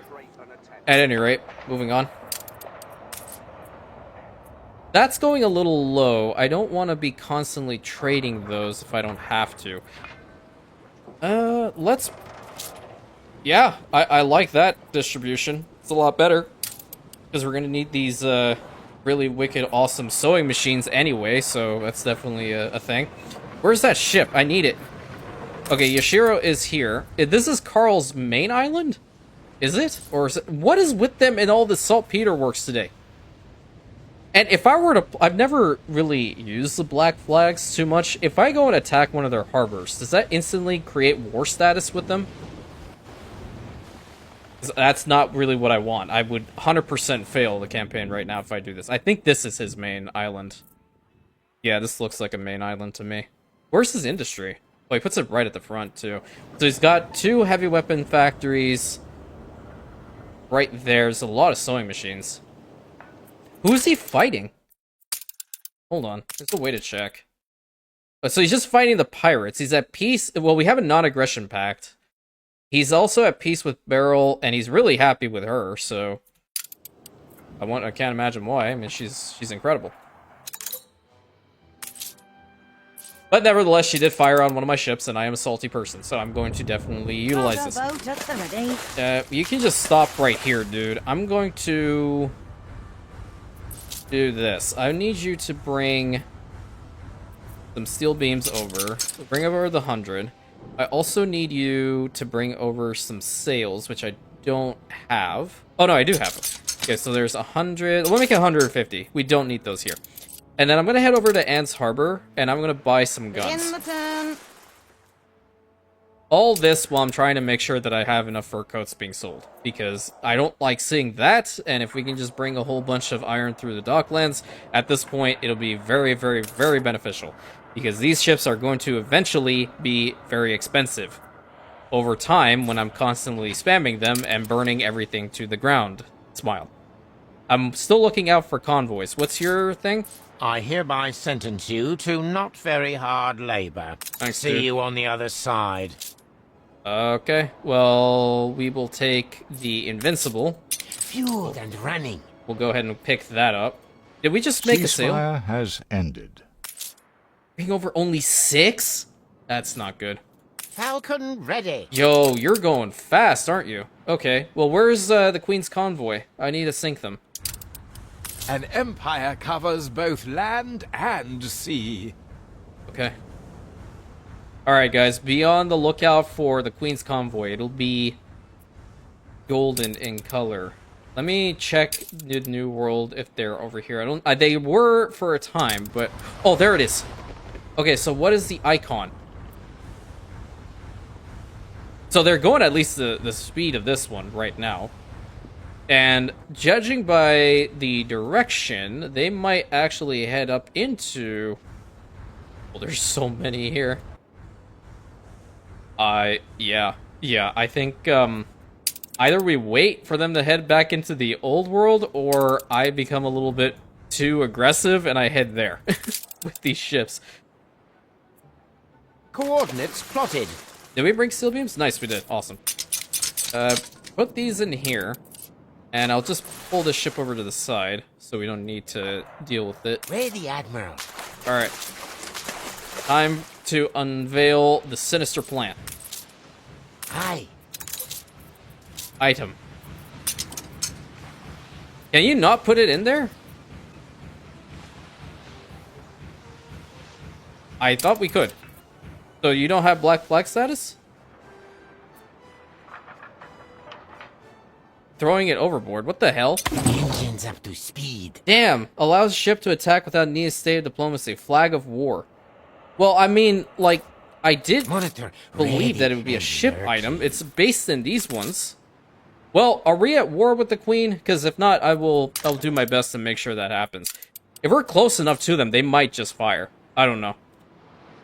At any rate, moving on. That's going a little low. I don't want to be constantly trading those if I don't have to. Let's... Yeah, I like that distribution. It's a lot better. Because we're going to need these really wicked, awesome sewing machines anyway, so that's definitely a thing. Where's that ship? I need it. Okay, Yashiro is here. This is Carl's main island? Is it? Or is it... What is with them in all the saltpeter works today? And if I were to... I've never really used the black flags too much. If I go and attack one of their harbors, does that instantly create war status with them? 'Cause that's not really what I want. I would 100% fail the campaign right now if I do this. I think this is his main island. Yeah, this looks like a main island to me. Where's his industry? Oh, he puts it right at the front, too. So he's got 2 heavy weapon factories. Right there. There's a lot of sewing machines. Who is he fighting? Hold on. There's a way to check. Oh, so he's just fighting the pirates. He's at peace. Well, we have a non-aggression pact. He's also at peace with Beryl, and he's really happy with her, so... I can't imagine why. I mean, she's incredible. But nevertheless, she did fire on one of my ships, and I am a salty person, so I'm going to definitely utilize this. You can just stop right here, dude. I'm going to do this. I need you to bring some steel beams over. Bring over the 100. I also need you to bring over some sails, which I don't have. Oh, no, I do have them. Okay, so there's 100. We'll make it 150. We don't need those here. And then I'm going to head over to Anne's Harbor, and I'm going to buy some guns. All this while I'm trying to make sure that I have enough fur coats being sold, because I don't like seeing that, and if we can just bring a whole bunch of iron through the docklands, at this point, it'll be very, very, very beneficial, because these ships are going to eventually be very expensive over time when I'm constantly spamming them and burning everything to the ground. Smile. I'm still looking out for convoys. What's your thing? I hereby sentence you to not very hard labor. Thanks, See dude. you on the other side. Okay, well, we will take the Invincible. Fueled and running. We'll go ahead and pick that up. Did we just make a sale? Ceasefire has ended. Bring over only 6? That's not good. Falcon ready. Yo, you're going fast, aren't you? Okay, well, where's the Queen's convoy? I need to sink them. An empire covers both land and sea. Okay. Alright, guys, be on the lookout for the Queen's convoy. It'll be golden in color. Let me check New World if they're over here. I don't. They were for a time, but... Oh, there it is. Okay, so what is the icon? So they're going at least the speed of this one right now. And judging by the direction, they might actually head up into... Well, there's so many here. Yeah, I think, either we wait for them to head back into the old world, or I become a little bit too aggressive and I head there with these ships. Coordinates plotted. Did we bring steel beams? Nice, we did. Awesome. Put these in here, and I'll just pull this ship over to the side, so we don't need to deal with it. Ready, Admiral. Alright. Time to unveil the sinister plan. Aye. Item. Can you not put it in there? I thought we could. So you don't have black flag status? Throwing it overboard. What the hell? Engines up to speed. Damn. Allows ship to attack without needing state of diplomacy. Flag of war. Well, I mean, like, I did Monitor. believe ready that it would be a and ship alert. item. It's based in these ones. Well, are we at war with the Queen? Because if not, I'll do my best to make sure that happens. If we're close enough to them, they might just fire. I don't know.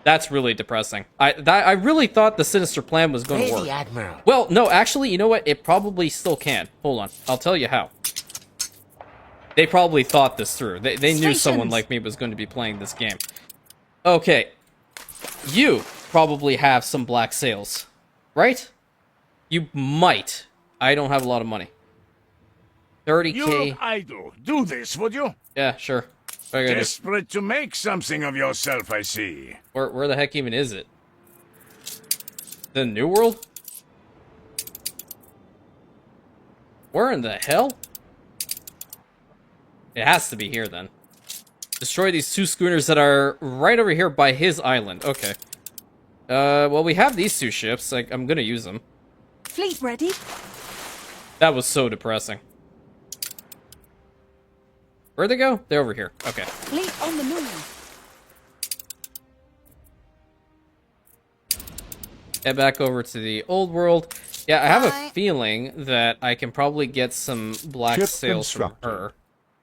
That's really depressing. I really thought the sinister plan was going to Ready, work. Admiral. Well, no, actually, you know what? It probably still can. Hold on. I'll tell you how. They probably thought this through. They knew someone Stations. like me was going to be playing this game. Okay. You probably have some black sails, right? You might. I don't have a lot of money. 30K. You look idle. Do this, would you? Yeah, sure. What I gotta do? Desperate to make something of yourself, I see. Where the heck even is it? The New World? Where in the hell? It has to be here then. Destroy these 2 schooners that are right over here by his island. Okay. Well, we have these 2 ships. I'm gonna use them. Fleet ready? That was so depressing. Where'd they go? They're over here. Okay. Fleet on the move. Head back over to the old world. Yeah, I have a feeling that I can probably get some black Ship sails from constructed. her.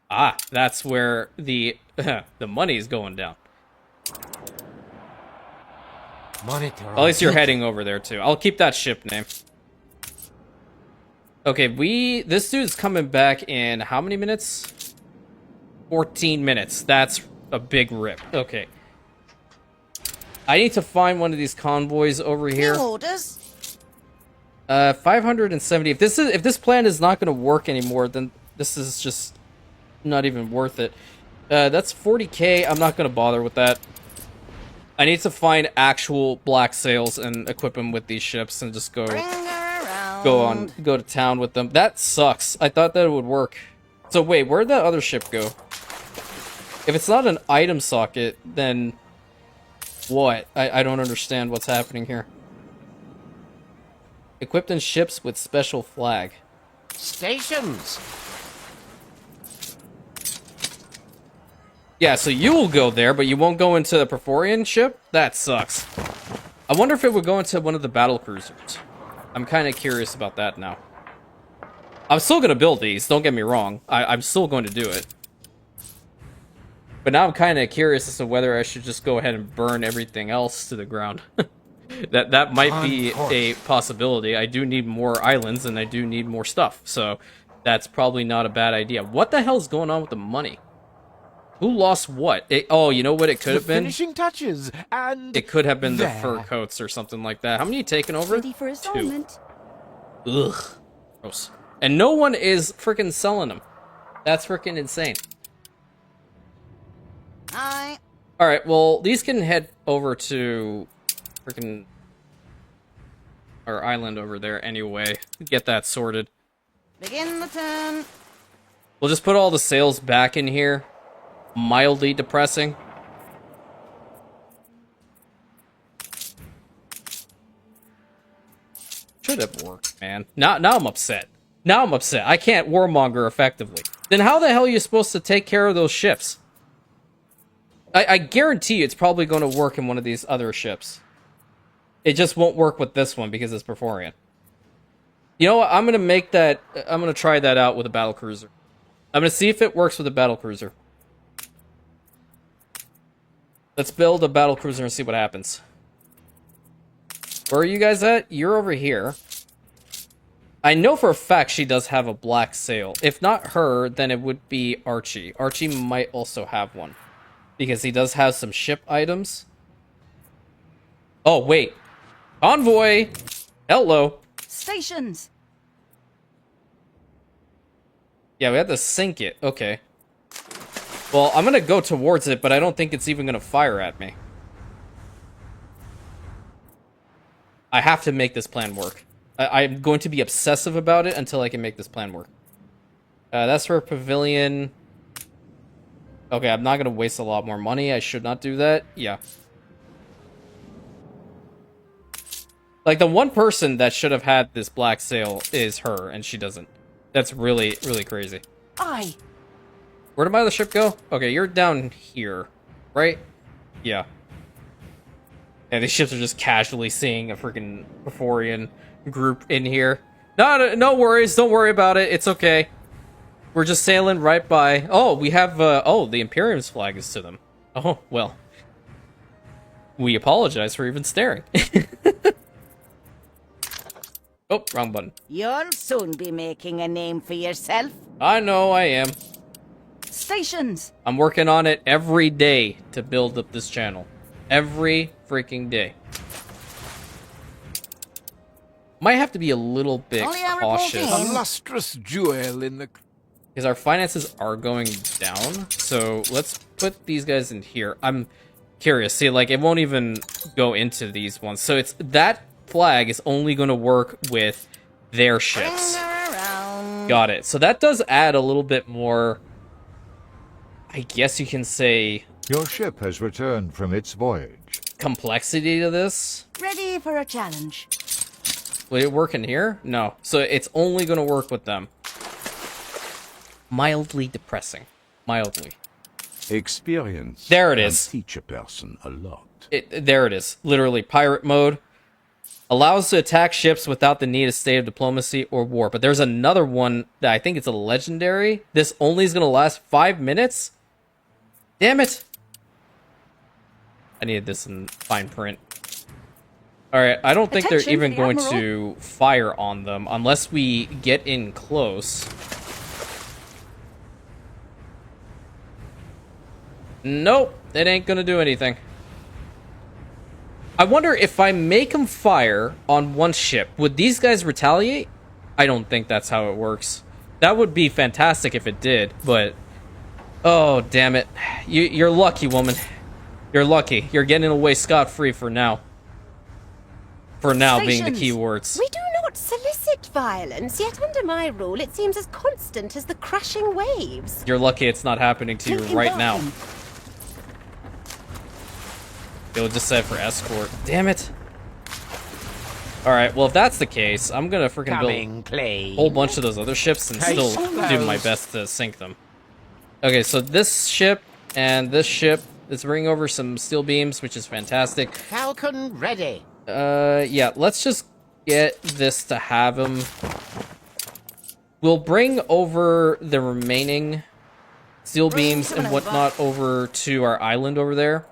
Ah, that's where the the money's going down. Monitor. At least you're heading over there too. I'll keep that ship name. Okay, this dude's coming back in how many minutes? 14 minutes. That's a big rip. Okay. I need to find one of these convoys over here. orders. 570. If this plan is not going to work anymore, then this is just not even worth it. That's 40k. I'm not going to bother with that. I need to find actual black sails and equip them with these ships and just go to town with them. That sucks. I thought that it would work. So wait, where'd that other ship go? If it's not an item socket, then what? I don't understand what's happening here. Equipped in ships with special flag. Stations. Yeah, so you will go there, but you won't go into the Perforian ship? That sucks. I wonder if it would go into one of the battle cruisers. I'm kind of curious about that now. I'm still going to build these, don't get me wrong. I'm still going to do it. But now I'm kind of curious as to whether I should just go ahead and burn everything else to the ground. That might be a possibility. I do need more islands, and I do need more stuff. So that's probably not a bad idea. What the hell's going on with the money? Who lost what? Oh, you know what it could have been? Finishing touches, and It could have been the there. fur coats or something like that. How many you taken over? Ready for assignment. Ugh. Gross. And no one is freaking selling them. That's freaking insane. Aye. Alright, well, these can head over to freaking our island over there anyway. Get that sorted. Begin the turn. We'll just put all the sails back in here. Mildly depressing. Should have worked, man. Now I'm upset. Now I'm upset. I can't warmonger effectively. Then how the hell are you supposed to take care of those ships? I guarantee you it's probably going to work in one of these other ships. It just won't work with this one because it's Perforian. You know what? I'm going to try that out with a battlecruiser. I'm going to see if it works with a battlecruiser. Let's build a battlecruiser and see what happens. Where are you guys at? You're over here. I know for a fact she does have a black sail. If not her, then it would be Archie. Archie might also have one. Because he does have some ship items. Oh, wait. Convoy! Hello. Stations. Yeah, we have to sink it. Okay. Well, I'm gonna go towards it, but I don't think it's even gonna fire at me. I have to make this plan work. I'm going to be obsessive about it until I can make this plan work. That's for a pavilion. Okay, I'm not gonna waste a lot more money. I should not do that. Yeah. Like, the one person that should have had this black sail is her, and she doesn't. That's really, really crazy. Aye. Where did my other ship go? Okay, you're down here, right? Yeah. Yeah, these ships are just casually seeing a freaking Perforian group in here. No worries. Don't worry about it. It's okay. We're just sailing right by. Oh, we have, oh, the Imperium's flag is to them. Oh, well. We apologize for even staring. Oh, wrong button. You'll soon be making a name for yourself. I know I am. Stations. I'm working on it every day to build up this channel. Every freaking day. Might have to be a little bit Only I'm cautious. reporting. a lustrous jewel in the. Because our finances are going down. So let's put these guys in here. I'm curious. See, like, it won't even go into these ones. So it's that flag is only going to work with their ships. Got it. So that does add a little bit more, I guess you can say, Your ship has returned from its voyage. complexity to this. Ready for a challenge. Will it work in here? No. So it's only going to work with them. Mildly depressing. Mildly. Experience There it can is. teach a person a lot. There it is. Literally, pirate mode. Allows to attack ships without the need of state of diplomacy or war. But there's another one that I think it's a legendary. This only is going to last 5 minutes? Damn it. I needed this in fine print. Alright, I don't think they're Attention, even the going Admiral. to fire on them unless we get in close. Nope, it ain't gonna do anything. I wonder if I make them fire on one ship, would these guys retaliate? I don't think that's how it works. That would be fantastic if it did, but... Oh, damn it. You're lucky, woman. You're lucky. You're getting away scot-free for now. For now being the Stations. key words. We do not solicit violence, yet under my rule it seems as constant as the crashing waves. You're lucky it's not happening to you Taking right back now. them. It'll just say for escort. Damn it. Alright, well if that's the case, I'm gonna freaking build Coming, Clay. a whole bunch of those other ships and Case still do my closed. best to sink them. Okay, so this ship and this ship is bringing over some steel beams, which is fantastic. Falcon ready. Yeah, let's just get this to have him. We'll bring over the remaining steel beams and whatnot over to our island over there.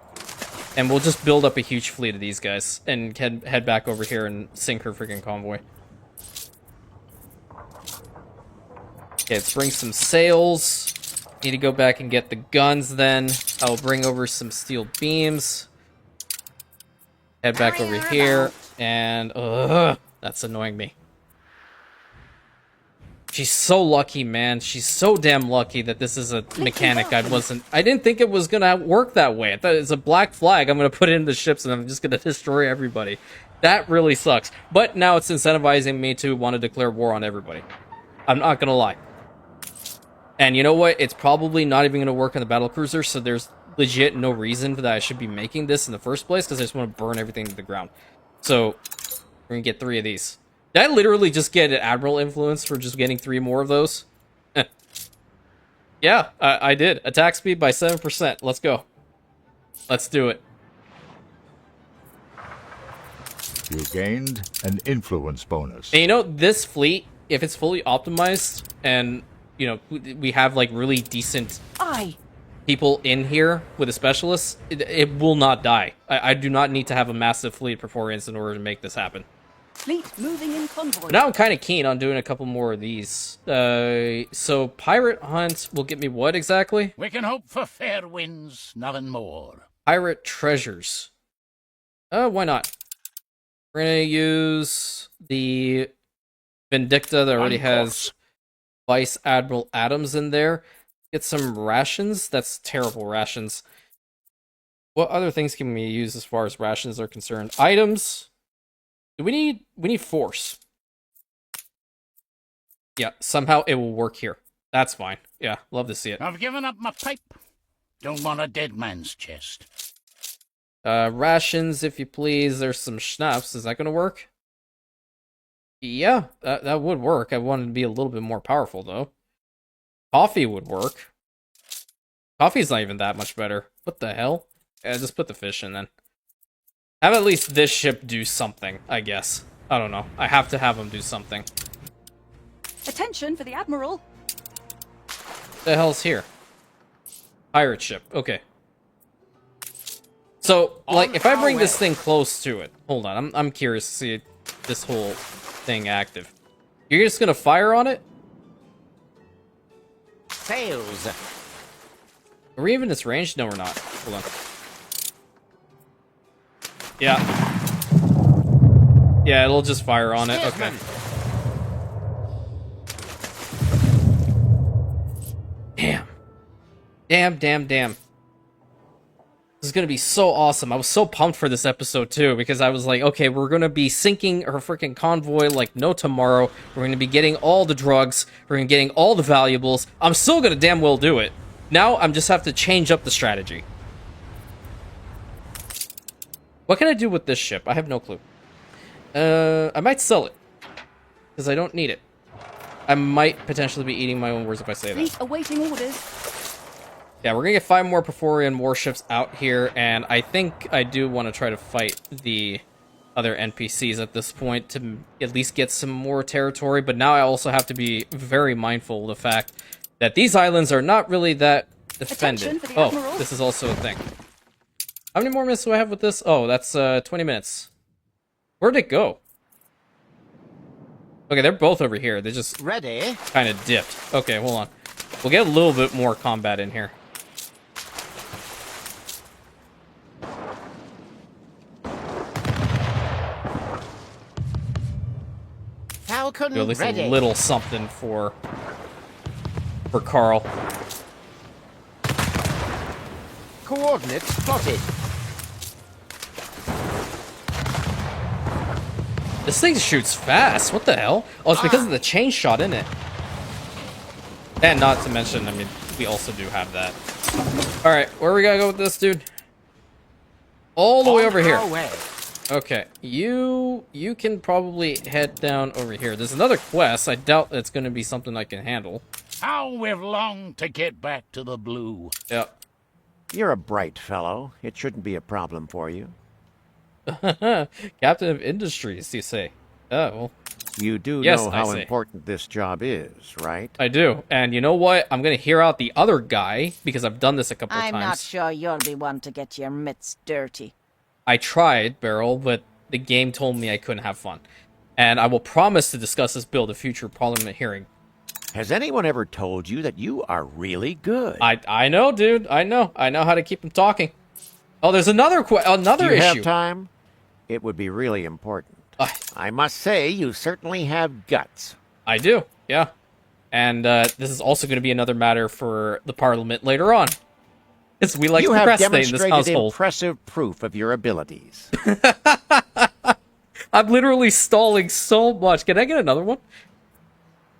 And we'll just build up a huge fleet of these guys and head back over here and sink her freaking convoy. Okay, let's bring some sails. Need to go back and get the guns then. I'll bring over some steel beams. Head back over here. And, that's annoying me. She's so lucky, man. She's so damn lucky that this is a mechanic I didn't think it was gonna work that way. I thought it's a black flag. I'm gonna put it in the ships and I'm just gonna destroy everybody. That really sucks. But now it's incentivizing me to want to declare war on everybody. I'm not gonna lie. And you know what? It's probably not even gonna work on the battlecruiser, so there's legit no reason that I should be making this in the first place, because I just want to burn everything to the ground. So, we're gonna get 3 of these. Did I literally just get an Admiral influence for just getting 3 more of those? Yeah, I did. Attack speed by 7%. Let's go. Let's do it. You gained an influence bonus. And you know, this fleet, if it's fully optimized, and, you know, we have, like, really decent Aye. people in here with a specialist, it will not die. I do not need to have a massive fleet performance in order to make this happen. Fleet moving in convoy. But now I'm kind of keen on doing a couple more of these. So Pirate Hunt will get me what exactly? We can hope for fair winds, nothing more. Pirate Treasures. Why not? We're gonna use the Vindicta that already has Vice Admiral Adams in there. Get some rations. That's terrible rations. What other things can we use as far as rations are concerned? Items. We need force. Yeah, somehow it will work here. That's fine. Yeah, love to see it. I've given up my pipe. Don't want a dead man's chest. Rations, if you please. There's some schnapps. Is that gonna work? Yeah, that would work. I wanted to be a little bit more powerful, though. Coffee would work. Coffee's not even that much better. What the hell? Yeah, just put the fish in, then. Have at least this ship do something, I guess. I don't know. I have to have them do something. Attention for the Admiral. The hell's here? Pirate ship. Okay. So, like, if I bring this thing close to it... Hold on, I'm curious to see this whole thing active. You're just gonna fire on it? Sails. Are we even in this range? No, we're not. Hold on. Yeah. Yeah, it'll just fire on it. Okay. Damn. This is gonna be so awesome. I was so pumped for this episode, too, because I was like, okay, we're gonna be sinking her freaking convoy like no tomorrow. We're gonna be getting all the drugs. We're gonna be getting all the valuables. I'm still gonna damn well do it. Now, I'm just have to change up the strategy. What can I do with this ship? I have no clue. I might sell it. Because I don't need it. I might potentially be eating my own words if I say that. Fleet awaiting orders. Yeah, we're gonna get 5 more Porphyrion warships out here, and I think I do want to try to fight the other NPCs at this point to at least get some more territory, but now I also have to be very mindful of the fact that these islands are not really that defended. Attention for the Oh, Admiral. this is also a thing. How many more minutes do I have with this? Oh, that's 20 minutes. Where'd it go? Okay, they're both over here. They just Ready? kind of dipped. Okay, hold on. We'll get a little bit more combat in here. Falcon Do at least ready. a little something for Carl. Coordinates plotted. This thing shoots fast. What the hell? Oh, it's because of the chain shot, isn't it? And not to mention, I mean, we also do have that. All right, where we gotta go with this, dude? All the way over here. Our way. Okay, you can probably head down over here. There's another quest. I doubt it's going to be something I can handle. How we've longed to get back to the blue. Yeah. You're a bright fellow. It shouldn't be a problem for you. Captain of Industries, you say? Oh, well, You do Yes, know I how see. important this job is, right? I do. And you know what? I'm going to hear out the other guy because I've done this a couple of I'm times. not sure you'll be one to get your mitts dirty. I tried, Beryl, but the game told me I couldn't have fun. And I will promise to discuss this build at a future Parliament hearing. Has anyone ever told you that you are really good? I know, dude. I know how to keep him talking. Oh, there's another Do another you issue. have time? It would be really important. Uh, I must say, you certainly have guts. I do, yeah. And this is also going to be another matter for the Parliament later on. Because we like You to have procrastinate in this demonstrated household. impressive proof of your abilities. I'm literally stalling so much. Can I get another one?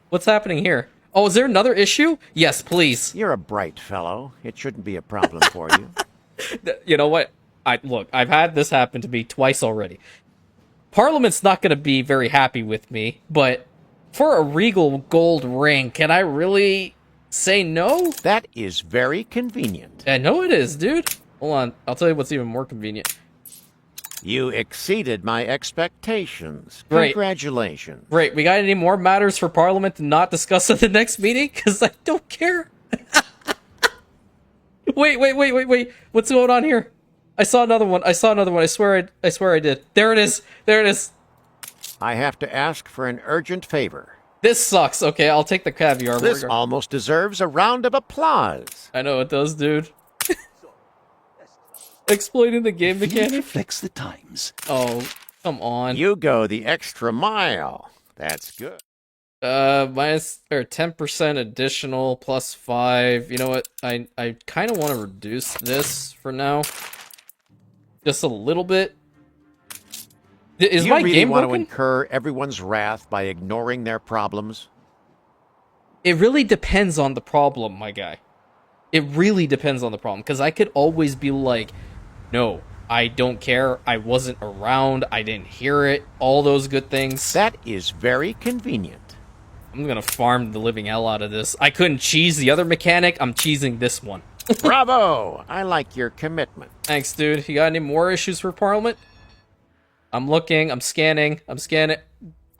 What's happening here? Oh, is there another issue? Yes, please. You're a bright fellow. It shouldn't be a problem for you. You know what? Look, I've had this happen to me twice already. Parliament's not going to be very happy with me, but for a regal gold ring, can I really say no? That is very convenient. I know it is, dude. Hold on. I'll tell you what's even more convenient. You exceeded my expectations. Great. Congratulations. Great. We got any more matters for Parliament to not discuss at the next meeting? Because I don't care. Wait. What's going on here? I saw another one. I swear I did. There it is. I have to ask for an urgent favor. This sucks. Okay, I'll take the caviar. This almost deserves a round of applause. I know it does, dude. Explaining the game mechanic. Reflects the times. Oh, come on. You go the extra mile. That's good. Minus or 10% additional plus 5. You know what? I kind of want to reduce this for now. Just a little bit. Is you my really game want to broken? incur everyone's wrath by ignoring their problems? It really depends on the problem, my guy. It really depends on the problem. Because I could always be like, no, I don't care. I wasn't around. I didn't hear it. All those good things. That is very convenient. I'm going to farm the living hell out of this. I couldn't cheese the other mechanic. I'm cheesing this one. Bravo! I like your commitment. Thanks, dude. You got any more issues for Parliament? I'm looking. I'm scanning.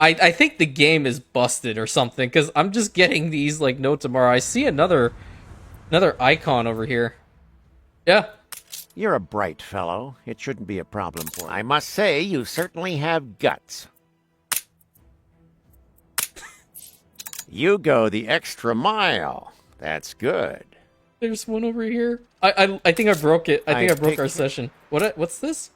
I think the game is busted or something, because I'm just getting these, like, no tomorrow. I see another icon over here. Yeah. You're a bright fellow. It shouldn't be a problem for you. I must say, you certainly have guts. You go the extra mile. That's good. There's one over here. I think I broke it. I think I broke picked our it. session. What's this?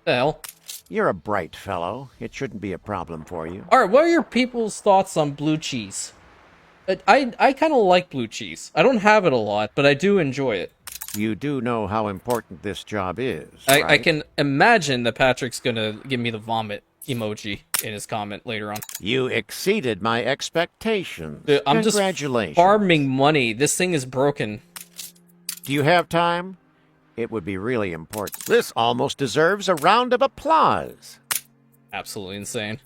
The hell? You're a bright fellow. It shouldn't be a problem for you. Alright, what are your people's thoughts on blue cheese? I kind of like blue cheese. I don't have it a lot, but I do enjoy it. You do know how important this job is, I right? can imagine that Patrick's gonna give me the vomit emoji in his comment later on. You exceeded my expectations. Dude, I'm just Congratulations. farming money. This thing is broken. Do you have time? It would be really important. This almost deserves a round of applause. Absolutely insane.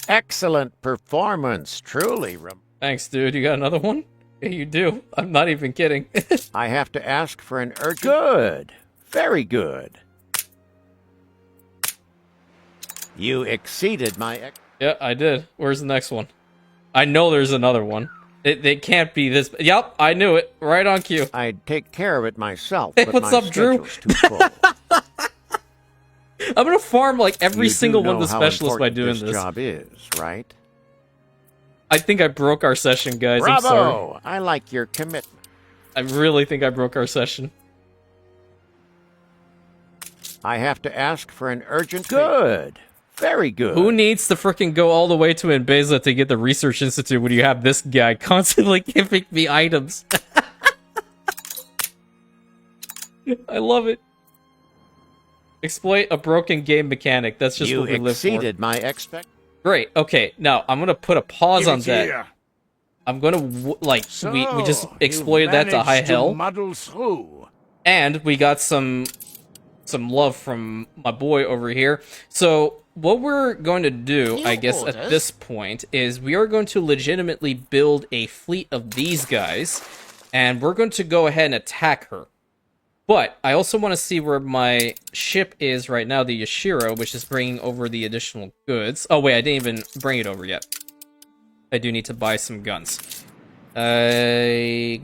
Excellent performance, truly. Thanks, dude. You got another one? Yeah, you do. I'm not even kidding. I have to ask for an urgent... Good. Very good. You exceeded my... Yeah, I did. Where's the next one? I know there's another one. It can't be this... Yep, I knew it. Right on cue. I'd take care of it myself, Hey, but what's my up, Drew? schedule's too full. I'm gonna farm, like, every You single do one of know the how specialists by important doing this. job is, right? I think I broke our session, guys. I'm sorry. Bravo! I like your commitment. I really think I broke our session. I have to ask for an urgent... Good. Very good. Who needs to frickin' go all the way to Mbeza to get the Research Institute when you have this guy constantly giving me items? I love it. Exploit a broken game mechanic. That's just what we live for. You exceeded my expect... Great. Okay, now I'm gonna put a pause on that. Here. I'm gonna we just So, exploited you that to high managed hell, muddle through. and we got some love from my boy over here. So what we're going to do, I guess, at this point, is we are going to legitimately build a fleet of these guys, and we're going to go ahead and attack her. But I also want to see where my ship is right now, the Yashiro, which is bringing over the additional goods. Oh, wait, I didn't even bring it over yet. I do need to buy some guns. Gun.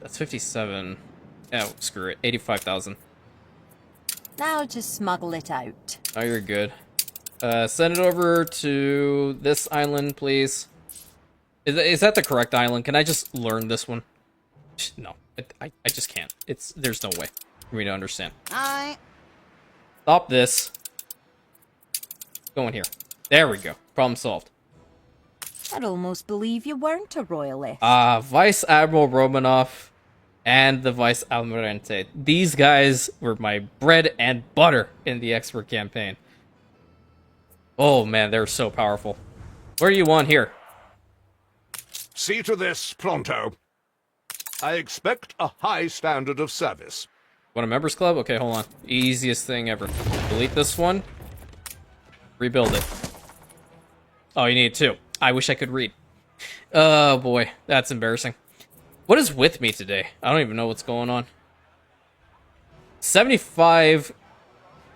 That's 57. Oh, screw it. 85,000. Now just smuggle it out. Oh, you're good. Send it over to this island, please. Is that the correct island? Can I just learn this one? No, I just can't. There's no way for me to understand. Stop this. Go in here. There we go. Problem solved. I'd almost believe you weren't a royalist. Vice Admiral Romanov and the Vice Almirante. These guys were my bread and butter in the Expert campaign. Oh man, they're so powerful. What do you want here? See to this pronto. I expect a high standard of service. Want a members club? Okay, hold on. Easiest thing ever. Delete this one. Rebuild it. Oh, you need two. I wish I could read. Oh boy, that's embarrassing. What is with me today? I don't even know what's going on. 75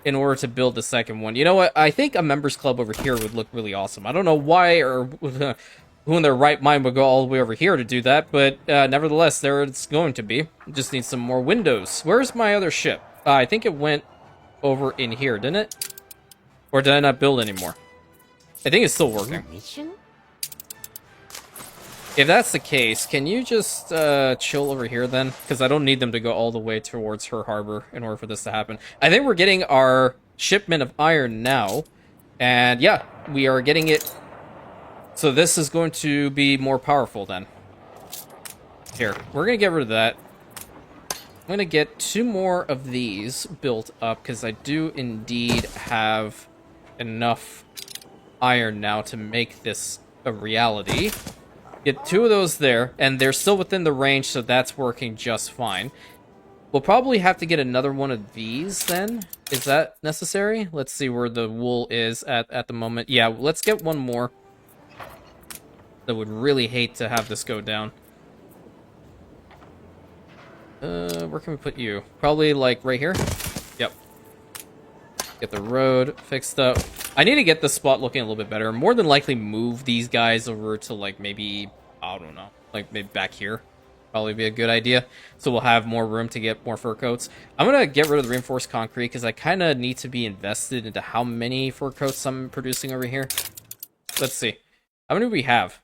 in order to build the second one. You know what? I think a members club over here would look really awesome. I don't know why or who in their right mind would go all the way over here to do that, but nevertheless, there it's going to be. Just need some more windows. Where's my other ship? I think it went over in here, didn't it? Or did I not build anymore? I think it's still working. Mission? If that's the case, can you just chill over here then? Because I don't need them to go all the way towards her harbor in order for this to happen. I think we're getting our shipment of iron now. And yeah, we are getting it. So this is going to be more powerful then. Here, we're going to get rid of that. I'm going to get 2 more of these built up because I do indeed have enough iron now to make this a reality. Get 2 of those there, and they're still within the range, so that's working just fine. We'll probably have to get another one of these then. Is that necessary? Let's see where the wool is at the moment. Yeah, let's get one more. I would really hate to have this go down. Where can we put you? Probably, like, right here? Yep. Get the road fixed up. I need to get this spot looking a little bit better. More than likely move these guys over to, like, maybe, I don't know, like, maybe back here. Probably be a good idea. So we'll have more room to get more fur coats. I'm going to get rid of the reinforced concrete because I kind of need to be invested into how many fur coats I'm producing over here. Let's see. How many do we have?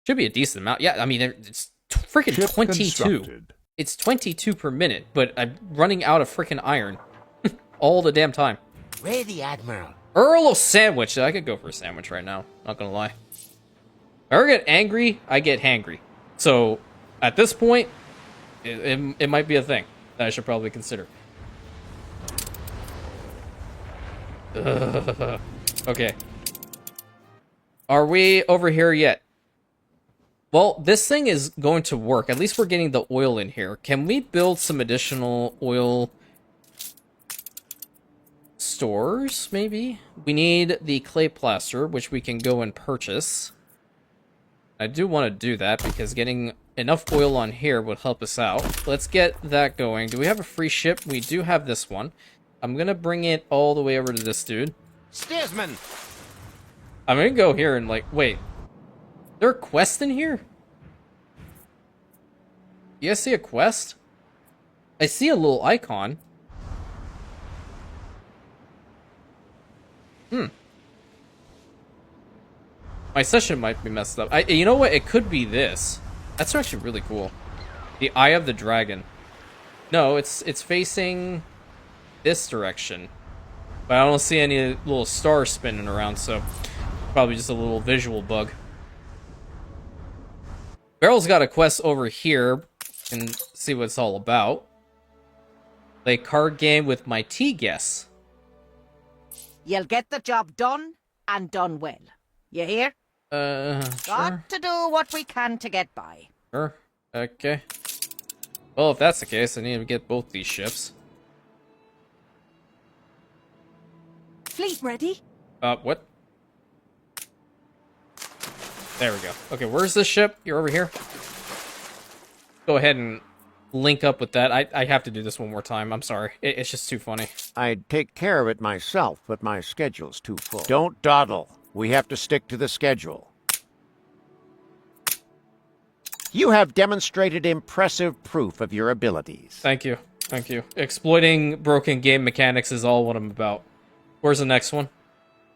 Should be a decent amount. Yeah, I mean, it's freaking 22. Constructed. It's 22 per minute, but I'm running out of freaking iron all the damn time. Ready, Admiral. Earl of Sandwich. I could go for a sandwich right now. Not gonna lie. If I ever get angry, I get hangry. So, at this point, it might be a thing that I should probably consider. Okay. Are we over here yet? Well, this thing is going to work. At least we're getting the oil in here. Can we build some additional oil stores, maybe? We need the clay plaster, which we can go and purchase. I do want to do that because getting enough oil on here would help us out. Let's get that going. Do we have a free ship? We do have this one. I'm gonna bring it all the way over to this dude. Steersman! I'm gonna go here and like, wait. Is there a quest in here? You guys see a quest? I see a little icon. My session might be messed up. You know what? It could be this. That's actually really cool. The Eye of the Dragon. No, it's facing this direction. But I don't see any little stars spinning around, so probably just a little visual bug. Barrel's got a quest over here. And see what it's all about. Play card game with my tea guests. You'll get the job done, and done well. You hear? Sure. Got to do what we can to get by. Sure. Okay. Well, if that's the case, I need to get both these ships. Fleet ready? What? There we go. Okay, where's this ship? You're over here? Go ahead and link up with that. I have to do this one more time. I'm sorry. It's just too funny. I'd take care of it myself, but my schedule's too full. Don't dawdle. We have to stick to the schedule. You have demonstrated impressive proof of your abilities. Thank you. Thank you. Exploiting broken game mechanics is all what I'm about. Where's the next one?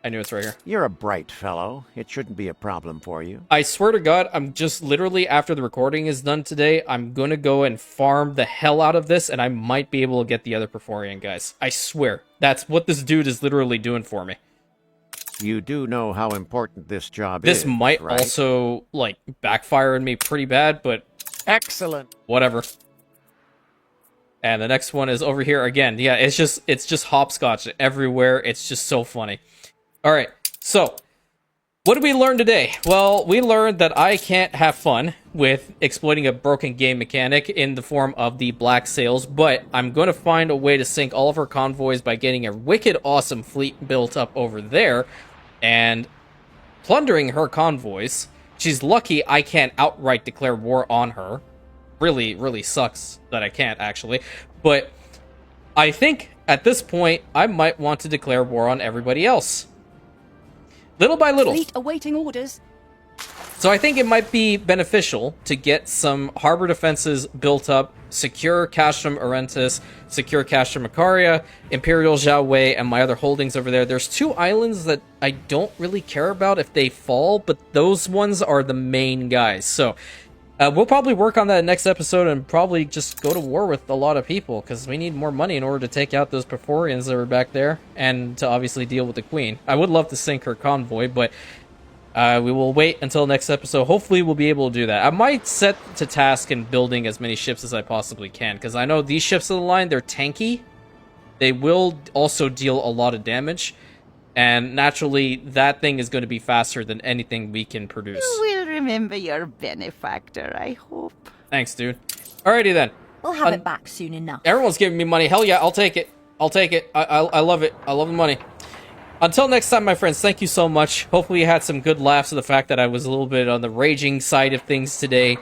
I knew it's right here. You're a bright fellow. It shouldn't be a problem for you. I swear to God, I'm just literally, after the recording is done today, I'm going to go and farm the hell out of this, and I might be able to get the other Perforian guys. I swear. That's what this dude is literally doing for me. You do know how important this job is, This might right? also, like, backfire on me pretty bad, but Excellent. whatever. And the next one is over here again. Yeah, it's just hopscotch everywhere. It's just so funny. All right, so what did we learn today? Well, we learned that I can't have fun with exploiting a broken game mechanic in the form of the Black Sails, but I'm going to find a way to sink all of her convoys by getting a wicked awesome fleet built up over there and plundering her convoys. She's lucky I can't outright declare war on her. Really, really sucks that I can't, actually. But I think at this point, I might want to declare war on everybody else. Little by little. Fleet awaiting orders. So I think it might be beneficial to get some harbor defenses built up, secure Castrum Orentis, secure Castrum Macaria, Imperial Jiaowei, and my other holdings over there. There's 2 islands that I don't really care about if they fall, but those ones are the main guys. So we'll probably work on that next episode and probably just go to war with a lot of people, because we need more money in order to take out those Perforians that are back there, and to obviously deal with the Queen. I would love to sink her convoy, but we will wait until next episode. Hopefully we'll be able to do that. I might set to task in building as many ships as I possibly can, because I know these ships of the line, they're tanky. They will also deal a lot of damage, and naturally that thing is going to be faster than anything we can produce. We'll remember your benefactor, I hope. Thanks, dude. Alrighty then. We'll have it back soon enough. Everyone's giving me money. Hell yeah, I'll take it. I'll take it. I love it. I love the money. Until next time, my friends, thank you so much. Hopefully you had some good laughs at the fact that I was a little bit on the raging side of things today.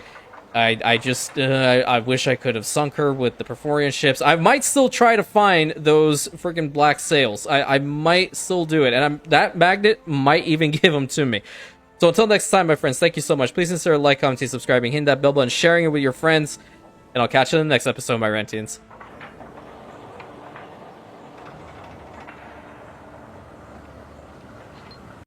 I wish I could have sunk her with the Perforian ships. I might still try to find those freaking Black Sails. I might still do it, and that magnet might even give them to me. So until next time, my friends, thank you so much. Please consider like, commenting, subscribing, hitting that bell button, sharing it with your friends, and I'll catch you in the next episode, my Rentians.